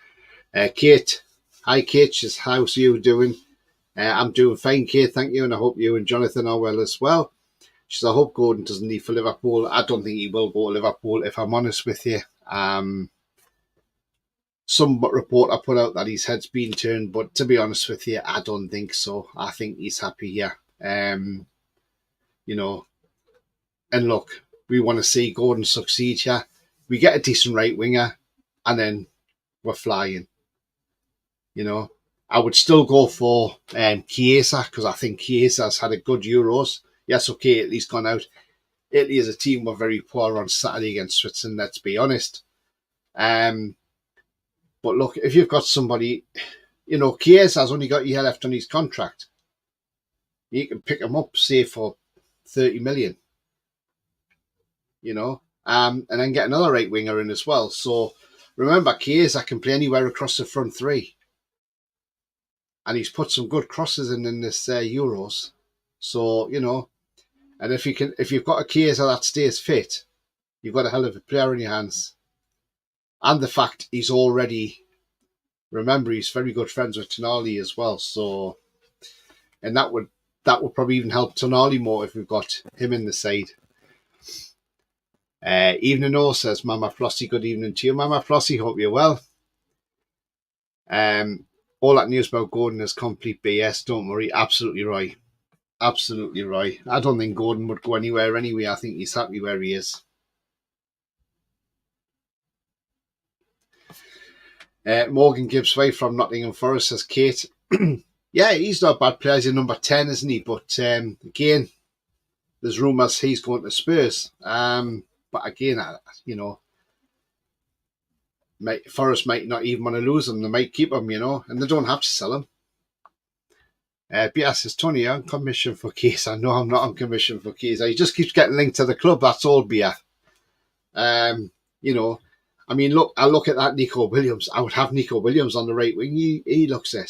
S1: Kate. Hi, Kate. How's you doing? I'm doing fine, Kate. Thank you. And I hope you and Jonathan are well as well. She says, I hope Gordon doesn't leave for Liverpool. I don't think he will go to Liverpool, if I'm honest with you. Some reporter put out that his head's been turned, but to be honest with you, I don't think so. I think he's happy here. And look, we want to see Gordon succeed here. We get a decent right winger, and then we're flying. I would still go for Chiesa, because I think Chiesa's had a good Euros. Yes, okay, Italy's gone out. Italy as a team were very poor on Saturday against Switzerland, let's be honest. But look, if you've got somebody, Chiesa's only got a year left on his contract. You can pick him up, say, for 30 million, and then get another right winger in as well. So remember, Chiesa can play anywhere across the front three. And he's put some good crosses in this Euros. So, and if you've got a Chiesa that stays fit, you've got a hell of a player in your hands. And the fact he's very good friends with Tonali as well. So, and that would probably even help Tonali more if we've got him in the side. Evening all, says Mama Flossie. Good evening to you, Mama Flossie. Hope you're well. All that news about Gordon is complete BS. Don't worry. Absolutely right. Absolutely right. I don't think Gordon would go anywhere anyway. I think he's happy where he is. Morgan Gibbsway from Nottingham Forest says, Kate, yeah, he's not a bad player. He's a number 10, isn't he? But again, there's rumours he's going to Spurs. But again, Forest might not even want to lose him. They might keep him, and they don't have to sell him. BS says, Tony, I'm on commission for Keys. I know I'm not on commission for Keys. He just keeps getting linked to the club. That's all, BS. I mean, look at that Nico Williams. I would have Nico Williams on the right wing. He looks a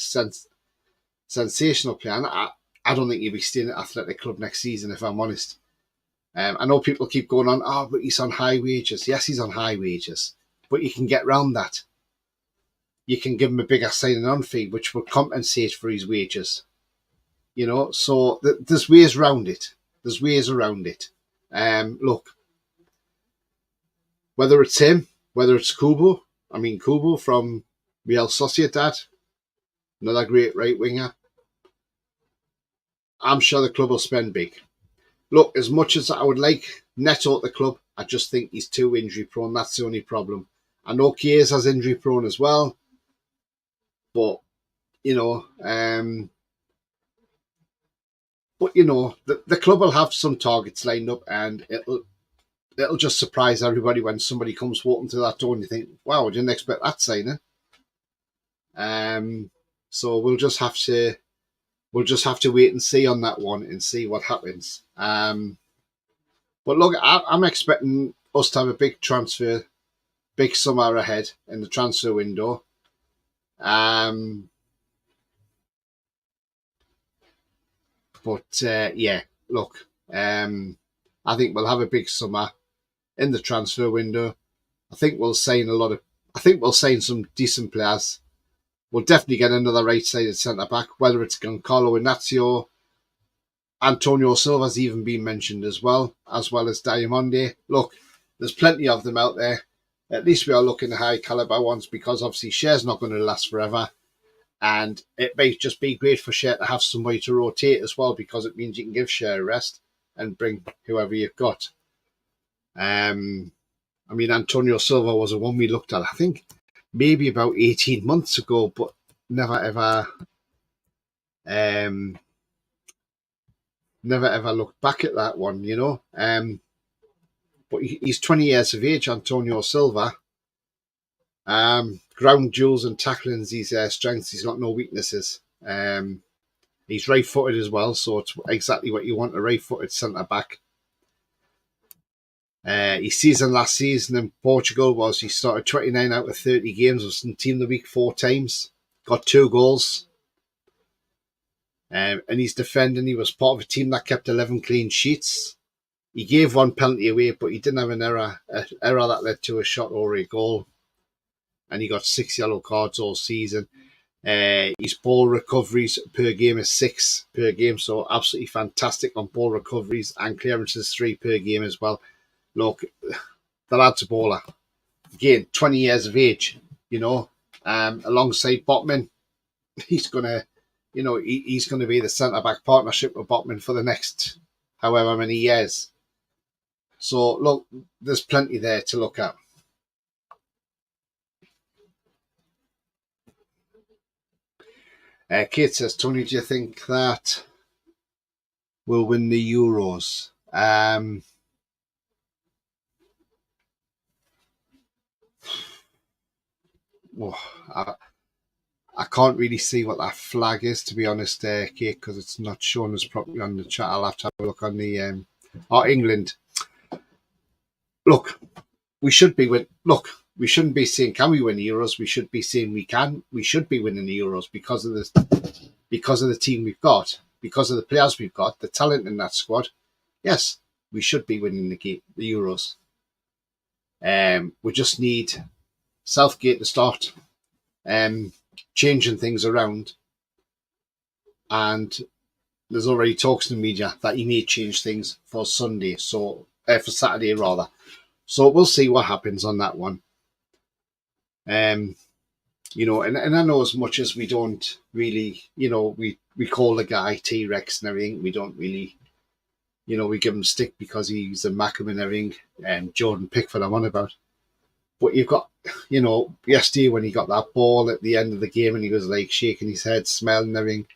S1: sensational player. And I don't think he'll be staying at Athletic Club next season, if I'm honest. I know people keep going on, but he's on high wages. Yes, he's on high wages. But you can get round that. You can give him a bigger signing on fee, which will compensate for his wages. So there's ways around it. There's ways around it. Look, whether it's him, whether it's Kubo from Real Sociedad, another great right winger, I'm sure the club will spend big. Look, as much as I would like Neto at the club, I just think he's too injury prone. That's the only problem. I know Chiesa's injury prone as well, but the club will have some targets lined up, and it'll just surprise everybody when somebody comes walking through that door and you think, wow, I didn't expect that signing. So we'll just have to wait and see on that one and see what happens. But look, I'm expecting us to have a big summer ahead in the transfer window. Look, I think we'll have a big summer in the transfer window. I think we'll sign some decent players. We'll definitely get another right-sided centre-back, whether it's Giancarlo Inácio. Antonio Silva's even been mentioned as well as Diamonde. Look, there's plenty of them out there. At least we are looking at high-calibre ones, because obviously Cher's not going to last forever. And it may just be great for Cher to have somebody to rotate as well, because it means you can give Cher a rest and bring whoever you've got. Antonio Silva was the one we looked at, I think, maybe about 18 months ago, but never ever looked back at that one, But he's 20 years of age, Antonio Silva. Ground duels and tackling's his strengths. He's got no weaknesses. He's right-footed as well, so it's exactly what you want, a right-footed centre-back. His season last season in Portugal was he started 29 out of 30 games, was in Team of the Week 4 times, got 2 goals. And he's defending, he was part of a team that kept 11 clean sheets. He gave 1 penalty away, but he didn't have an error that led to a shot or a goal. And he got 6 yellow cards all season. His ball recoveries per game is 6 per game, so absolutely fantastic on ball recoveries, and clearances 3 per game as well. Look, the lad's a baller. Again, 20 years of age, alongside Botman. He's gonna be the centre back partnership with Botman for the next however many years. So look, there's plenty there to look at. Kate says, Tony, do you think that we'll win the Euros? I can't really see what that flag is, to be honest, Kate, because it's not shown us properly on the chat. I'll have to have a look on the England. Look, we should be with. Look, we shouldn't be saying can we win the Euros. We should be saying we can. We should be winning the Euros because of the team we've got, because of the players we've got, the talent in that squad. Yes, we should be winning the Euros. We just need Southgate to start changing things around, and there's already talks in the media that he may change things for Sunday, for Saturday rather. So we'll see what happens on that one. And I know as much as we don't really, we call the guy T-Rex and everything, we don't really, we give him stick because he's a Mackham and everything, and Jordan Pickford I'm on about. But you've got, yesterday when he got that ball at the end of the game and he was like shaking his head, smiling and everything,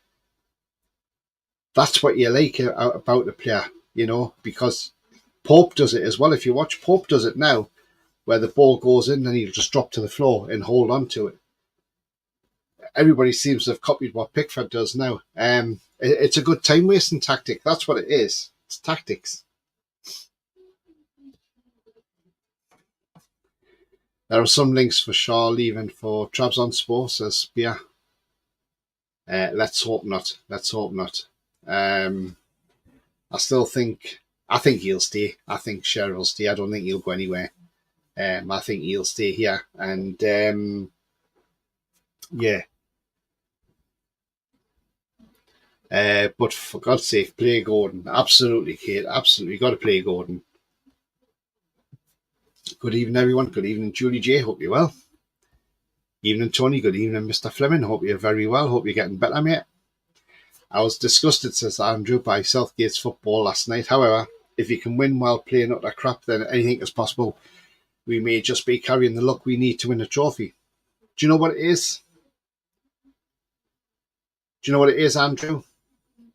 S1: that's what you like about the player, because Pope does it as well. If you watch, Pope does it now, where the ball goes in and he'll just drop to the floor and hold on to it. Everybody seems to have copied what Pickford does now. It's a good time-wasting tactic. That's what it is. It's tactics. There are some links for Shaw leaving for Trabzonspor, says Spear. Let's hope not. Let's hope not. I think he'll stay. I think Sher will stay. I don't think he'll go anywhere. I think he'll stay here. And yeah. But for God's sake, play Gordon. Absolutely, Kate. Absolutely. Got to play Gordon. Good evening, everyone. Good evening, Julie J. Hope you're well. Evening, Tony. Good evening, Mr. Fleming. Hope you're very well. Hope you're getting better, mate. I was disgusted, says Andrew, by Southgate's football last night. However, if you can win while playing utter crap, then anything is possible. We may just be carrying the luck we need to win a trophy. Do you know what it is? Do you know what it is, Andrew?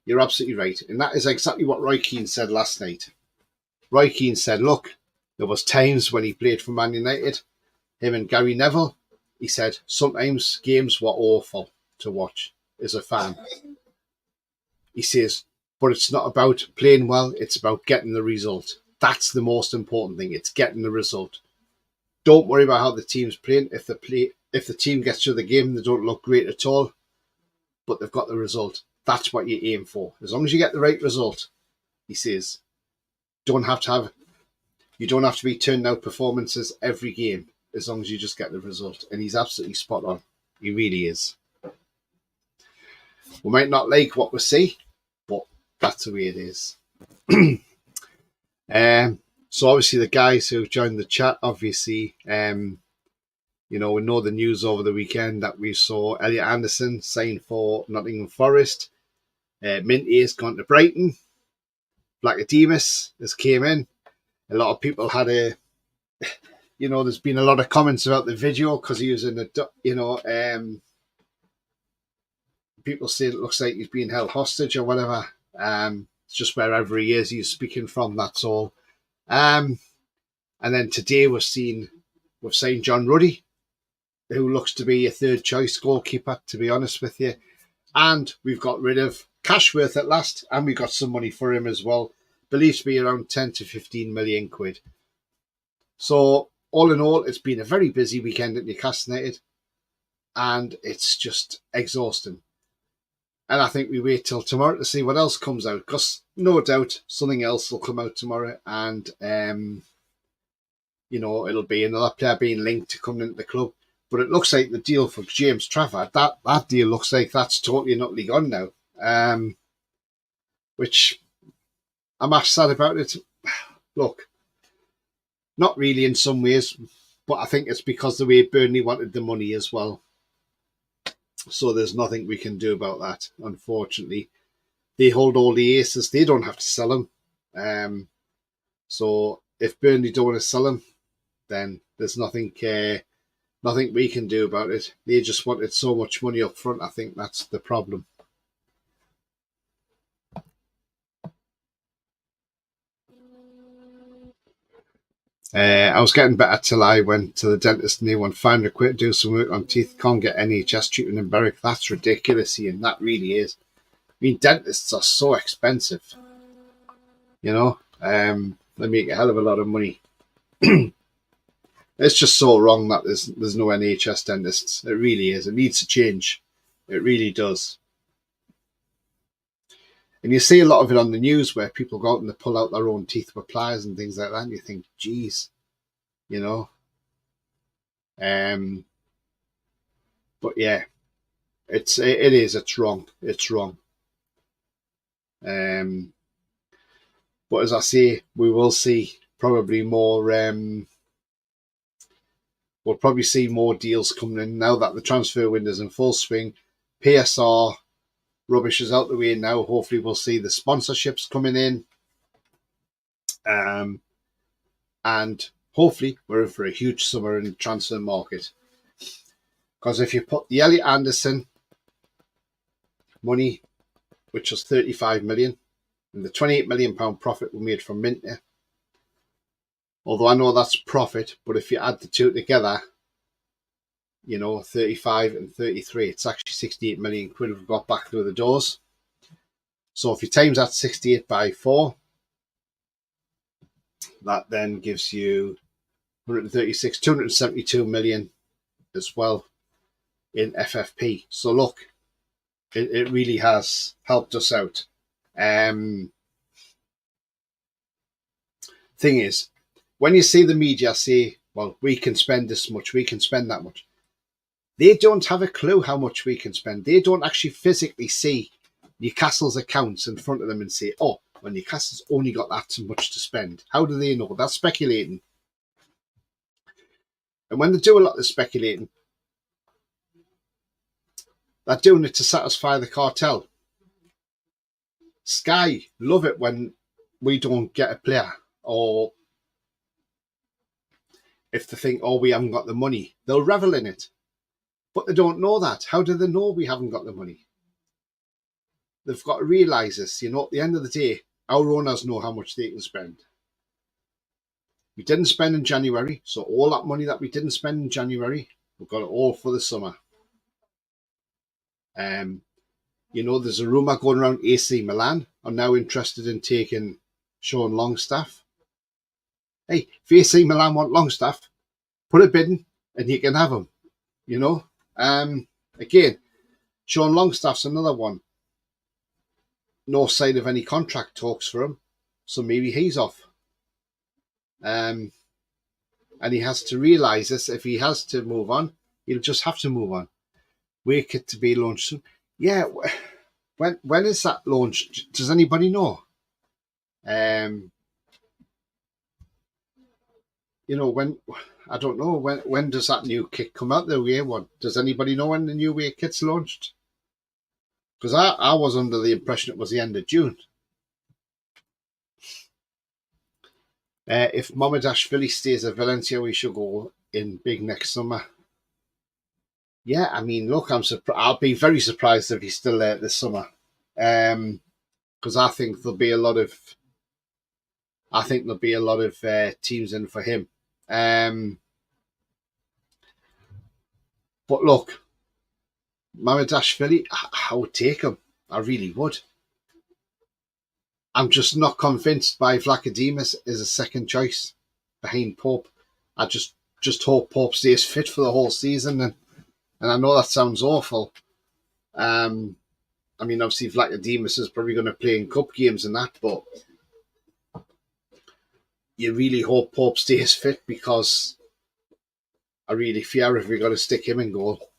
S1: You're absolutely right. And that is exactly what Roy Keane said last night. Roy Keane said, look, there was times when he played for Man United, him and Gary Neville, he said, sometimes games were awful to watch as a fan. He says, but it's not about playing well, it's about getting the result. That's the most important thing. It's getting the result. Don't worry about how the team's playing. If the team gets through the game, they don't look great at all, but they've got the result. That's what you aim for. As long as you get the right result, he says, you don't have to be turning out performances every game, as long as you just get the result. And he's absolutely spot on. He really is. We might not like what we see, but that's the way it is. So obviously the guys who joined the chat, obviously, we know the news over the weekend that we saw Elliot Anderson sign for Nottingham Forest. Minty has gone to Brighton. Blackademus has came in. A lot of people had there's been a lot of comments about the video because he was in people say it looks like he's being held hostage or whatever. It's just wherever he is, he's speaking from, that's all. And then today we've signed John Ruddy, who looks to be a third choice goalkeeper, to be honest with you. And we've got rid of cash worth at last, and we got some money for him as well. Believed to be around 10 to 15 million quid. So all in all, it's been a very busy weekend at Newcastle United, and it's just exhausting. And I think we wait till tomorrow to see what else comes out, because no doubt something else will come out tomorrow, and it'll be another player being linked to coming into the club. But it looks like the deal for James Trafford, that deal looks like that's totally and utterly gone now. Which I'm sad about it. Look, not really in some ways, but I think it's because the way Burnley wanted the money as well. So there's nothing we can do about that, unfortunately. They hold all the aces. They don't have to sell them. So if Burnley don't want to sell them, then there's nothing we can do about it. They just wanted so much money up front. I think that's the problem. I was getting better till I went to the dentist and they want 500 quid to do some work on teeth. Can't get NHS treatment in Berwick. That's ridiculous, Ian. That really is. I mean, dentists are so expensive. They make a hell of a lot of money. It's just so wrong that there's no NHS dentists. It really is. It needs to change. It really does. And you see a lot of it on the news where people go out and they pull out their own teeth with pliers and things like that, and you think, geez, But yeah, it's wrong. It's wrong. But as I say, we will see probably more. We'll probably see more deals coming in now that the transfer window's in full swing. PSR rubbish is out the way now. Hopefully we'll see the sponsorships coming in. And hopefully we're in for a huge summer in the transfer market. Because if you put the Elliot Anderson money, which was 35 million, and the £28 million profit we made from Minter, although I know that's profit, but if you add the two together, 35 and 33, it's actually 68 million quid we've got back through the doors. So if you times that 68 by 4, that then gives you 136, 272 million as well in FFP. So look, it really has helped us out. Thing is, when you see the media say, well, we can spend this much, we can spend that much, they don't have a clue how much we can spend. They don't actually physically see Newcastle's accounts in front of them and say, oh, well, Newcastle's only got that much to spend. How do they know? That's speculating. And when they do a lot of speculating, they're doing it to satisfy the cartel. Sky love it when we don't get a player, or if they think, oh, we haven't got the money, they'll revel in it. But they don't know that. How do they know we haven't got the money? They've got to realise this. At the end of the day, our owners know how much they can spend. We didn't spend in January, so all that money that we didn't spend in January, we've got it all for the summer. There's a rumour going around AC Milan are now interested in taking Sean Longstaff. Hey, if AC Milan want Longstaff, put a bid in and you can have him. Again, Sean Longstaff's another one. No sign of any contract talks for him, so maybe he's off. And he has to realise this. If he has to move on, he'll just have to move on. Wait it to be launched soon. Yeah, when is that launched? Does anybody know? When, I don't know, when does that new kit come out, the away one? Does anybody know when the new away kit's launched? Because I was under the impression it was the end of June. If Mamardashvili stays at Valencia, we should go in big next summer. Yeah, I mean, look, I'll be very surprised if he's still there this summer. Because I think there'll be a lot of teams in for him. But look, Mamardashvili, I would take him. I really would. I'm just not convinced by Vlachodimos as a second choice behind Pope. I just hope Pope stays fit for the whole season, and I know that sounds awful. I mean, obviously Vlachodimos is probably going to play in cup games and that, but you really hope Pope stays fit, because I really fear if we're going to stick him in goal.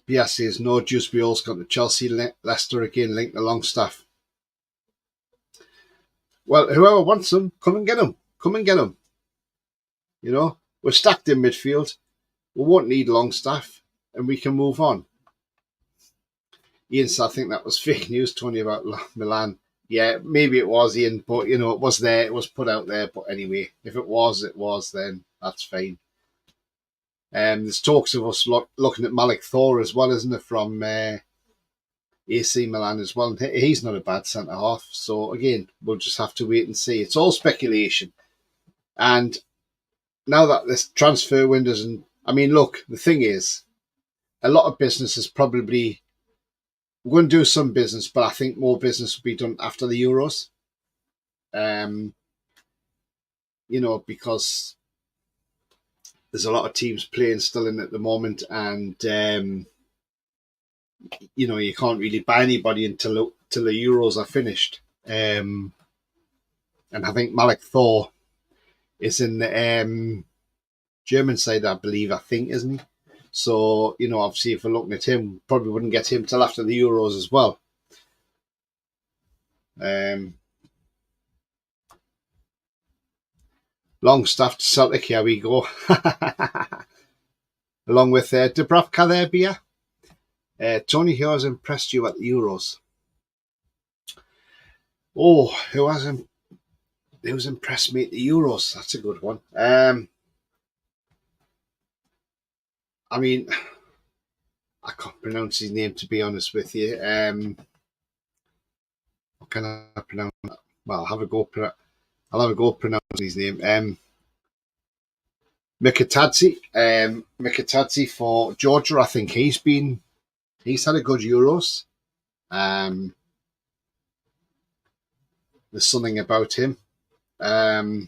S1: Pierre says no, Dewsbury's gone to Chelsea, Leicester again, linked to Longstaff. Well, whoever wants them, come and get them. Come and get them. You know, we're stacked in midfield. We won't need Longstaff, and we can move on. Ian said, I think that was fake news, Tony, about Milan. Yeah, maybe it was, Ian, but, you know, it was there. It was put out there. But anyway, if it was, then that's fine. There's talks of us looking at Malik Thor as well, isn't it, from AC Milan as well. And he's not a bad centre-half. So, again, we'll just have to wait and see. It's all speculation. And now that this transfer window isn't... I mean, look, the thing is, a lot of businesses probably... We're going to do some business, but I think more business will be done after the Euros. You know, because there's a lot of teams playing still in at the moment, and you know, you can't really buy anybody until the Euros are finished. And I think Malik Thor is in the German side, I believe, isn't he? So, you know, obviously, if we're looking at him, probably wouldn't get him till after the Euros as well. Longstaff to Celtic, here we go. Along with Dubravka there, Bia. Tony, who has impressed you at the Euros? Oh, who's impressed me at the Euros? That's a good one. I mean, I can't pronounce his name, to be honest with you. What can I pronounce? Well, I'll have a go pronouncing his name. Mikatadze. Mikatadze for Georgia. I think he's had a good Euros. There's something about him. But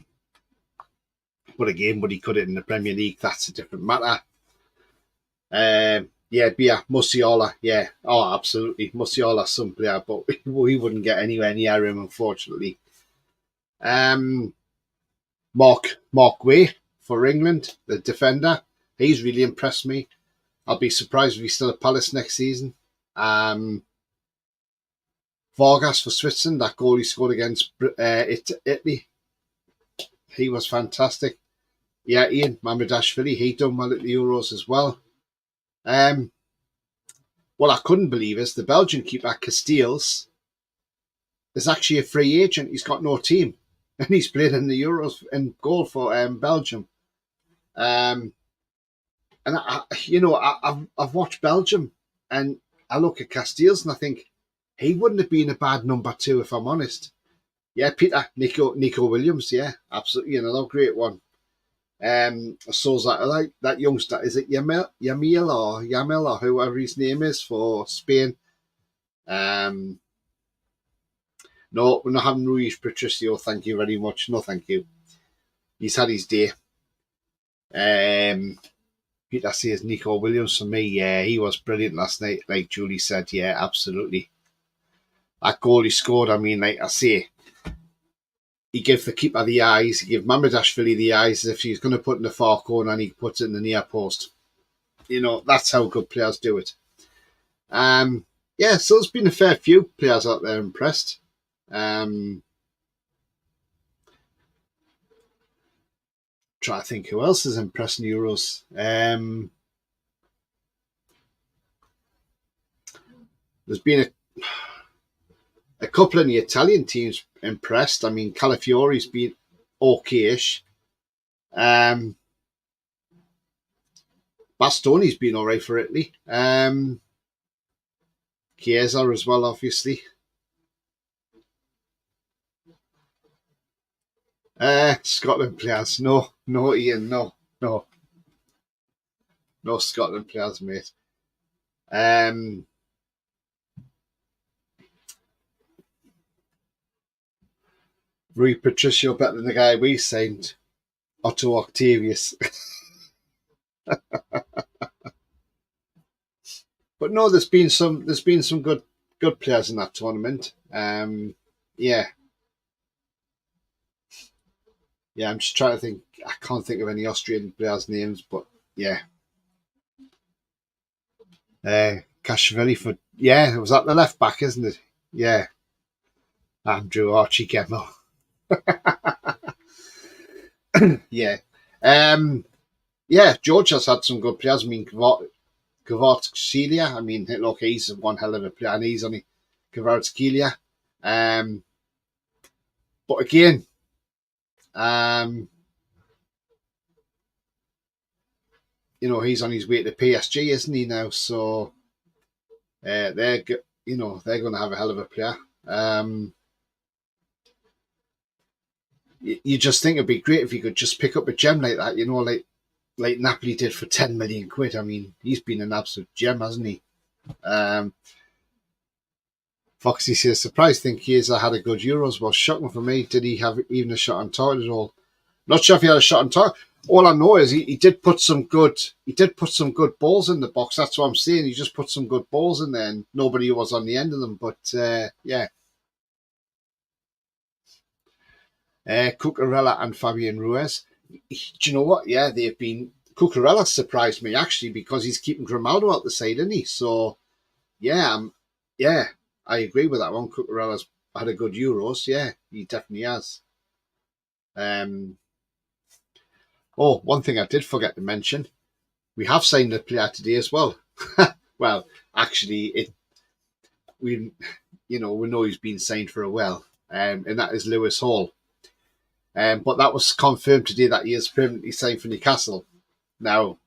S1: again, would he cut it in the Premier League? That's a different matter. Yeah, Musiala. Yeah, oh, absolutely. Musiala's some player, but we wouldn't get anywhere near him, unfortunately. Mark Way for England, the defender. He's really impressed me. I'll be surprised if he's still at Palace next season. Vargas for Switzerland, that goal he scored against Italy. He was fantastic. Yeah, Ian Mamardashvili, he done well at the Euros as well. What I couldn't believe is the Belgian keeper, Casteels, is actually a free agent. He's got no team. And he's played in the Euros in goal for Belgium. And, I've watched Belgium, and I look at Casteels and I think he wouldn't have been a bad number 2, if I'm honest. Yeah, Nico Williams, yeah, absolutely, another great one. So I like that youngster. Is it Yamil or whoever his name is for Spain? No, we're not having Ruiz Patricio. Thank you very much. No, thank you. He's had his day. Peter says Nico Williams for me. Yeah, he was brilliant last night. Like Julie said, yeah, absolutely. That goal he scored, I mean, like I say, he gave the keeper the eyes. He gave Mamardashvili the eyes. If he's going to put in the far corner, and he puts it in the near post. You know, that's how good players do it. Yeah, so there's been a fair few players out there impressed. Try to think who else is impressed in Euros. There's been a couple of the Italian teams impressed. I mean, Calafiore's been okay-ish. Bastoni's been all right for Italy. Chiesa as well, obviously. Scotland players. No, Ian, no Scotland players, mate. Rui Patricio better than the guy we signed, Otto Octavius. But no, there's been some good players in that tournament. Yeah, yeah. I'm just trying to think. I can't think of any Austrian players' names, but yeah, Kashvili for was that the left back, isn't it? Yeah, Andrew Archie Gemmell. Yeah, yeah. George has had some good players. I mean, Kvaratskhelia. I mean, look, he's one hell of a player, and he's only Kvaratskhelia. Um, but again, um, he's on his way to PSG, isn't he now? So they're they're going to have a hell of a player. You just think it'd be great if you could just pick up a gem like that, like Napoli did for 10 million quid. I mean, he's been an absolute gem, hasn't he? Foxy says, surprised think he has had a good Euros. Well, shocking for me. Did he have even a shot on target at all? Not sure if he had a shot on target. All I know is he did put some good balls in the box. That's what I'm saying. He just put some good balls in there, and nobody was on the end of them. But yeah, Cucurella and Fabian Ruiz. Do you know what? Yeah, they've been. Cucurella surprised me actually because he's keeping Grimaldo out the side, isn't he? So yeah, yeah, I agree with that one. Cucurella's had a good Euros. Yeah, he definitely has. One thing I did forget to mention: we have signed a player today as well. Well, actually, we know he's been signed for a while, and that is Lewis Hall. But that was confirmed today that he is permanently signed for Newcastle. Now,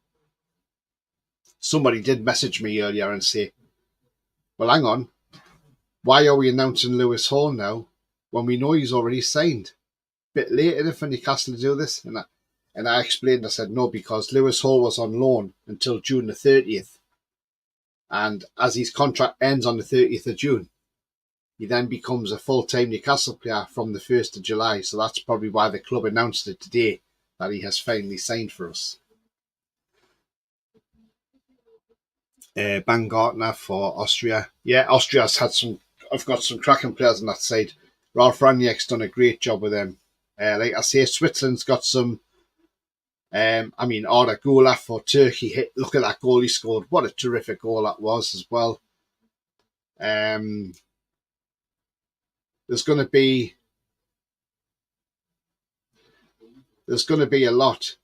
S1: somebody did message me earlier and say, well, hang on, why are we announcing Lewis Hall now when we know he's already signed? Bit later for Newcastle to do this. And I explained, I said, no, because Lewis Hall was on loan until June the 30th. And as his contract ends on the 30th of June, he then becomes a full-time Newcastle player from the 1st of July. So that's probably why the club announced it today, that he has finally signed for us. Baumgartner for Austria. Yeah, Austria's I've got some cracking players on that side. Ralf Rangnick's done a great job with them. Like I say, Switzerland's got some. Arda Güler for Turkey. Look at that goal he scored. What a terrific goal that was as well. There's going to be a lot.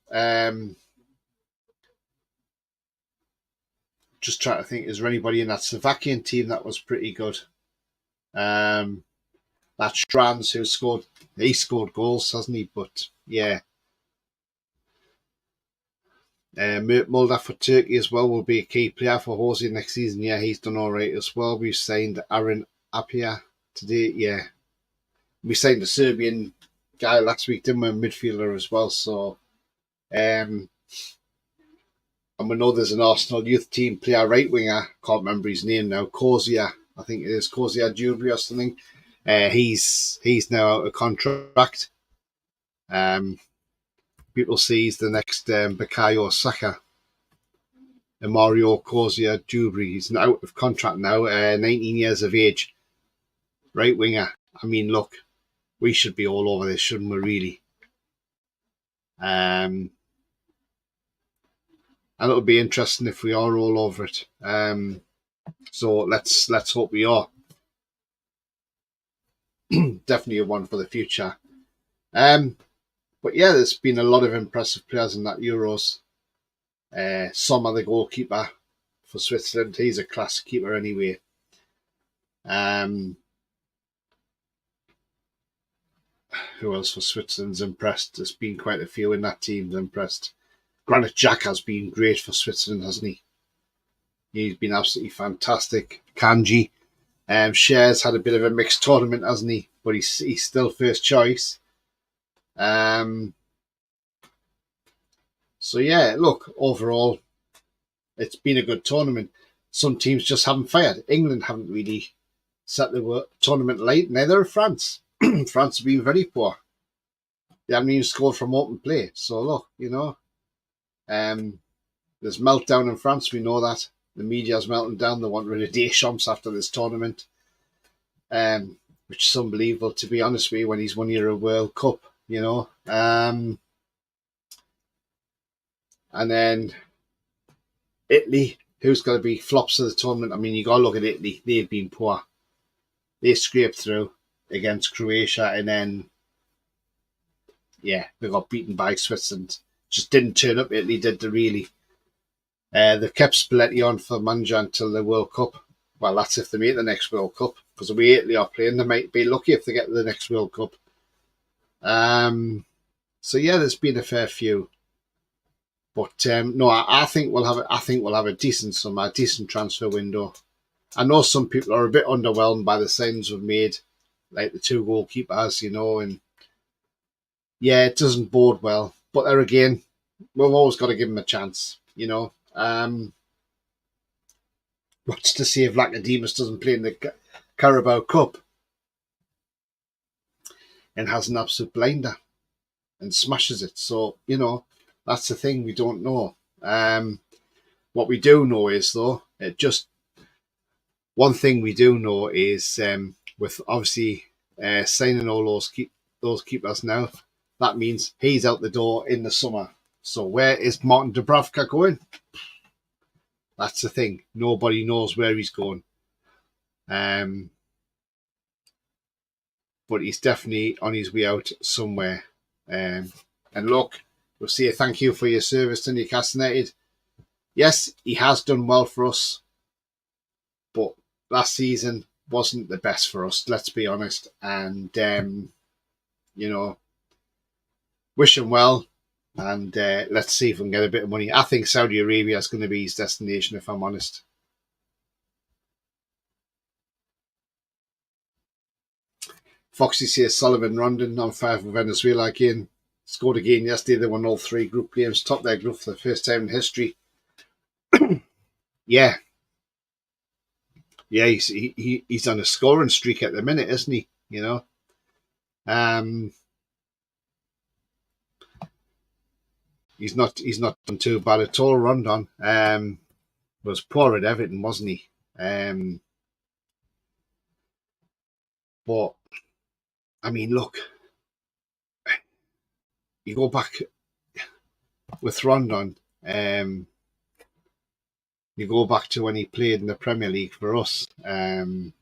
S1: Just trying to think, is there anybody in that Slovakian team that was pretty good? That Strands who scored goals, hasn't he? But yeah. Mulder for Turkey as well will be a key player for Horsey next season. Yeah, he's done all right as well. We've signed Aaron Apia today. Yeah, we signed a Serbian guy last week, didn't we? A midfielder as well. So, and we know there's an Arsenal youth team player, right winger. Can't remember his name now. Kozia, I think it is Kozia Dewberry or something. He's now out of contract. People see he's the next Bukayo Saka. And Mario Kozia Dewberry. He's out of contract now, 19 years of age. Right winger. I mean, look, we should be all over this, shouldn't we, really? And it'll be interesting if we are all over it. So let's hope we are. Definitely a one for the future. But yeah, there's been a lot of impressive players in that Euros. Sommer, the goalkeeper for Switzerland, he's a class keeper anyway. Who else for Switzerland's impressed? There's been quite a few in that team impressed. Granit Xhaka has been great for Switzerland, hasn't he? He's been absolutely fantastic. Kanji. Shares had a bit of a mixed tournament, hasn't he? But he's still first choice. So yeah, look, overall, it's been a good tournament. Some teams just haven't fired. England haven't really set the tournament late, neither have France. France have been very poor. They haven't even scored from open play. So look, there's meltdown in France. We know that the media's melting down. They want rid of Deschamps after this tournament, which is unbelievable, to be honest with you, when he's won a World Cup. And then Italy, who's going to be flops of the tournament? I mean, you got to look at Italy. They've been poor. They scraped through against Croatia, and then they got beaten by Switzerland. Just didn't turn up. Italy did the really. They've kept Spalletti on for manager until the World Cup. Well, that's if they make the next World Cup, because the way Italy are playing, they might be lucky if they get to the next World Cup. So yeah, there's been a fair few, but no, I think we'll have a decent summer, a decent transfer window. I know some people are a bit underwhelmed by the signings we've made, like the 2 goalkeepers, and yeah, it doesn't bode well. But there again, we've always got to give them a chance, What's to say if Lacademos doesn't play in the Carabao Cup and has an absolute blinder and smashes it? So, that's the thing, we don't know. What we do know is, though, one thing we do know is with obviously signing all those keepers now, that means he's out the door in the summer. So where is Martin Dubravka going? That's the thing. Nobody knows where he's going. But he's definitely on his way out somewhere. And look, we'll say thank you for your service to Newcastle United. Yes, he has done well for us, but last season wasn't the best for us, let's be honest. And, wish him well. And let's see if we can get a bit of money. I think Saudi Arabia is going to be his destination, if I'm honest. Foxy says Sullivan Rondon on fire for Venezuela again. Scored again yesterday. They won all 3 group games, topped their group for the first time in history. Yeah, he's on a scoring streak at the minute, isn't he? He's not done too bad at all. Rondon was poor at Everton, wasn't he? But I mean, look, you go back with Rondon. You go back to when he played in the Premier League for us, and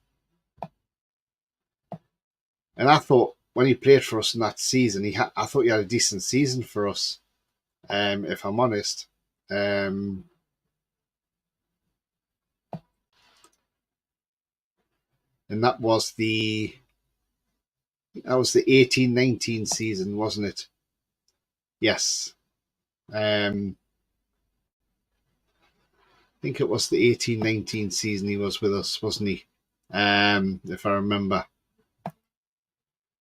S1: I thought when he played for us in that season, I thought he had a decent season for us. If I'm honest, and that was the 18-19 season, wasn't it? Yes. I think it was the 18-19 season he was with us, wasn't he? If I remember.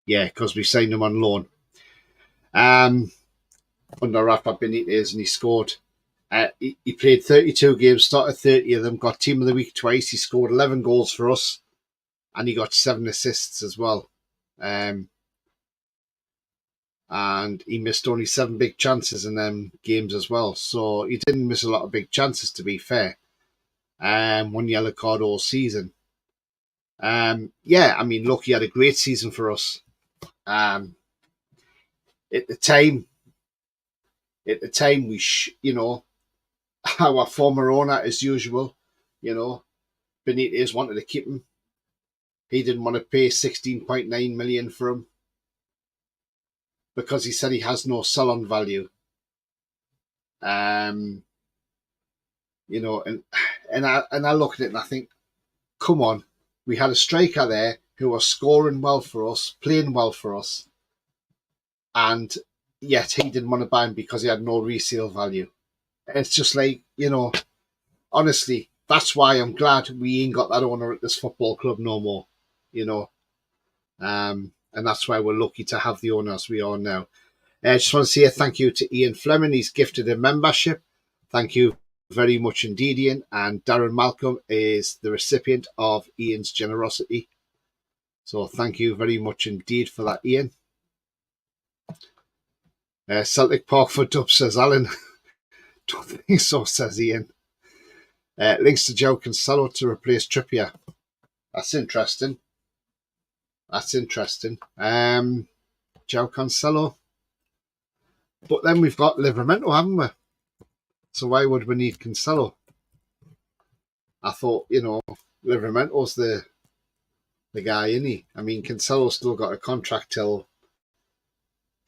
S1: Yeah, because we signed him on loan. Under Rafa Benitez, and he scored. He played 32 games, started 30 of them, got Team of the Week twice. He scored 11 goals for us, and he got 7 assists as well. And he missed only 7 big chances in them games as well. So he didn't miss a lot of big chances, to be fair. 1 yellow card all season. Yeah, I mean, look, he had a great season for us. At the time, we, our former owner, as usual, Benitez wanted to keep him. He didn't want to pay 16.9 million for him because he said he has no sell-on value. And I look at it and I think, come on, we had a striker there who was scoring well for us, playing well for us, and yet he didn't want to buy him because he had no resale value. It's just like, honestly, that's why I'm glad we ain't got that owner at this football club no more, and that's why we're lucky to have the owners we are now. I just want to say a thank you to Ian Fleming. He's gifted a membership. Thank you very much indeed, Ian. And Darren Malcolm is the recipient of Ian's generosity. So thank you very much indeed for that, Ian. Celtic Park for dub, says Alan. Don't think so, says Ian. Links to Joe Cancelo to replace Trippier. That's interesting. Joe Cancelo. But then we've got Livramento, haven't we? So why would we need Cancelo? I thought, Livramento's the guy, isn't he? I mean, Cancelo's still got a contract till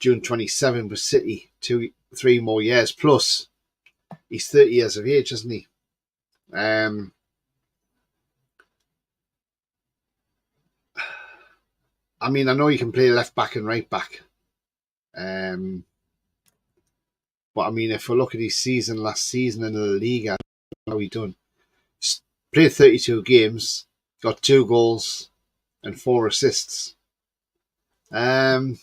S1: June 27 with City, 3 more years. Plus, he's 30 years of age, isn't he? I mean, I know you can play left back and right back. But I mean, if we look at his season last season in the league, I don't know how he done. Played 32 games, got 2 goals and 4 assists. Depends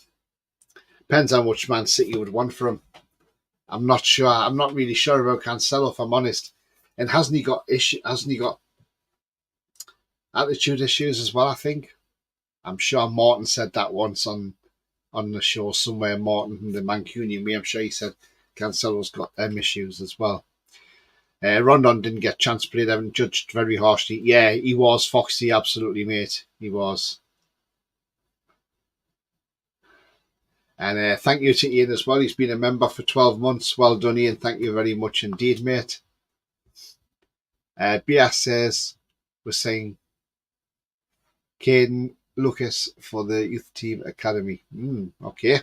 S1: how much Man City would want for him. I'm not sure. I'm not really sure about Cancelo, if I'm honest. And hasn't he got attitude issues as well? I think. I'm sure Martin said that once on the show somewhere. Martin, the Mancunian me, I'm sure he said Cancelo's got them issues as well. Rondon didn't get a chance to play them, judged very harshly. Yeah, he was, Foxy, absolutely, mate. He was. And thank you to Ian as well. He's been a member for 12 months. Well done, Ian. Thank you very much indeed, mate. Bias says, we're saying Caden Lucas for the youth team academy. Okay.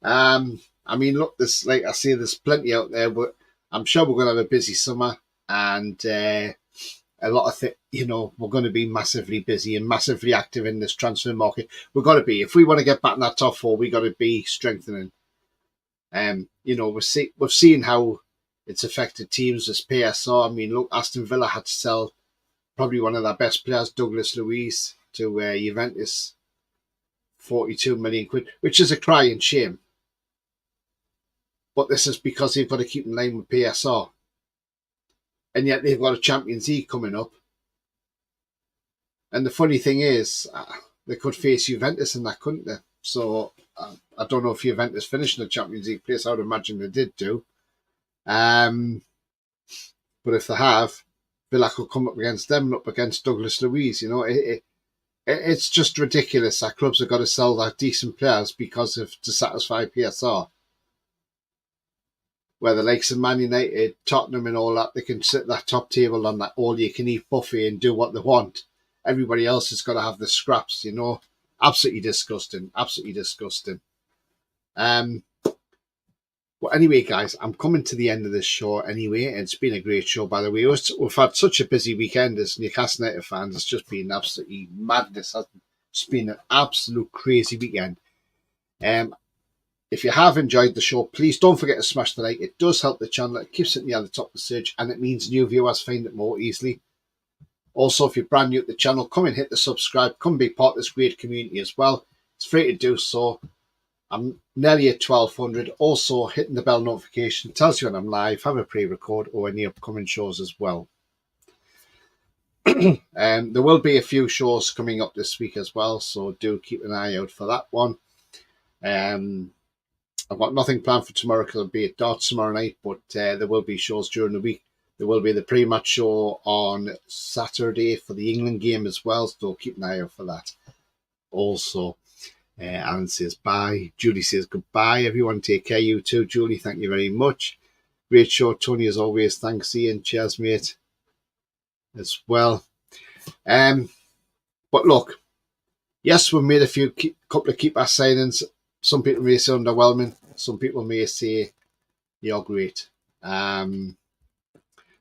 S1: I mean, look, there's, like I say, there's plenty out there, but I'm sure we're going to have a busy summer, and a lot of we're going to be massively busy and massively active in this transfer market. We've got to be. If we want to get back in that top 4, we've got to be strengthening. We've seen how it's affected teams as PSR. I mean, look, Aston Villa had to sell probably one of their best players, Douglas Luiz, to Juventus, 42 million quid, which is a crying shame. But this is because they've got to keep in line with PSR. And yet they've got a Champions League coming up. And the funny thing is, they could face Juventus in that, couldn't they? So I don't know if Juventus finished in the Champions League place. I would imagine they did do. But if they have, Villa could come up against them and up against Douglas Luiz. It's just ridiculous that clubs have got to sell their decent players to satisfy PSR. Where the likes of Man United, Tottenham and all that, they can sit at that top table on that all-you-can-eat buffet and do what they want. Everybody else has got to have the scraps, Absolutely disgusting. Absolutely disgusting. Well, anyway, guys, I'm coming to the end of this show anyway. It's been a great show, by the way. We've had such a busy weekend as Newcastle United fans. It's just been absolutely madness. It's been an absolute crazy weekend. If you have enjoyed the show, please don't forget to smash the like. It does help the channel. It keeps it near the top of the search, and it means new viewers find it more easily. Also, if you're brand new to the channel, come and hit the subscribe. Come be part of this great community as well. It's free to do so. I'm nearly at 1,200. Also, hitting the bell notification tells you when I'm live, have a pre-record, or any upcoming shows as well. There will be a few shows coming up this week as well, so do keep an eye out for that one. I've got nothing planned for tomorrow because I'll be at darts tomorrow night, but there will be shows during the week. There will be the pre-match show on Saturday for the England game as well, so keep an eye out for that. Also, Alan says bye. Julie says goodbye. Everyone take care. You too, Julie. Thank you very much. Great show, Tony, as always. Thanks, Ian. Cheers, mate, as well. But look, yes, we've made a couple of keeper signings. Some people may say underwhelming. Some people may say you're great.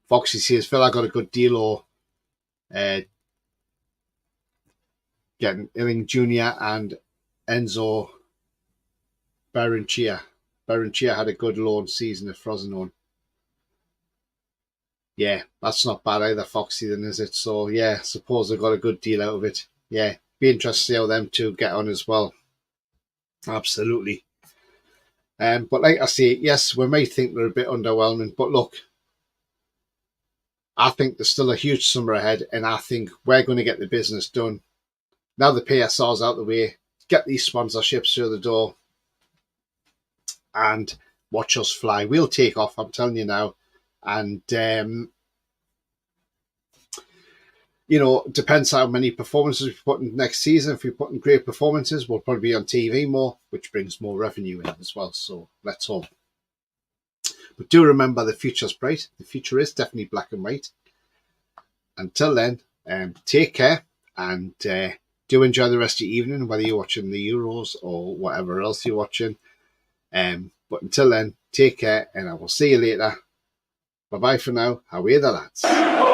S1: Foxy says Phil, I got a good deal or getting Illing Jr. and Enzo Berenchia. Berenchia had a good loan season at Frosinone. Yeah, that's not bad either, Foxy, then, is it? So, yeah, suppose I got a good deal out of it. Yeah, be interested to see how them two get on as well. Absolutely. But like I say, yes, we may think they're a bit underwhelming, but look, I think there's still a huge summer ahead, and I think we're going to get the business done. now the PSR's out the way, get these sponsorships through the door, and watch us fly. We'll take off, I'm telling you now. And you know, depends how many performances we put in next season. If we put in great performances, we'll probably be on TV more, which brings more revenue in as well. So let's hope. But do remember, the future's bright. The future is definitely black and white. Until then, take care, and do enjoy the rest of your evening, whether you're watching the Euros or whatever else you're watching. But until then, take care, and I will see you later. Bye-bye for now. How are the lads?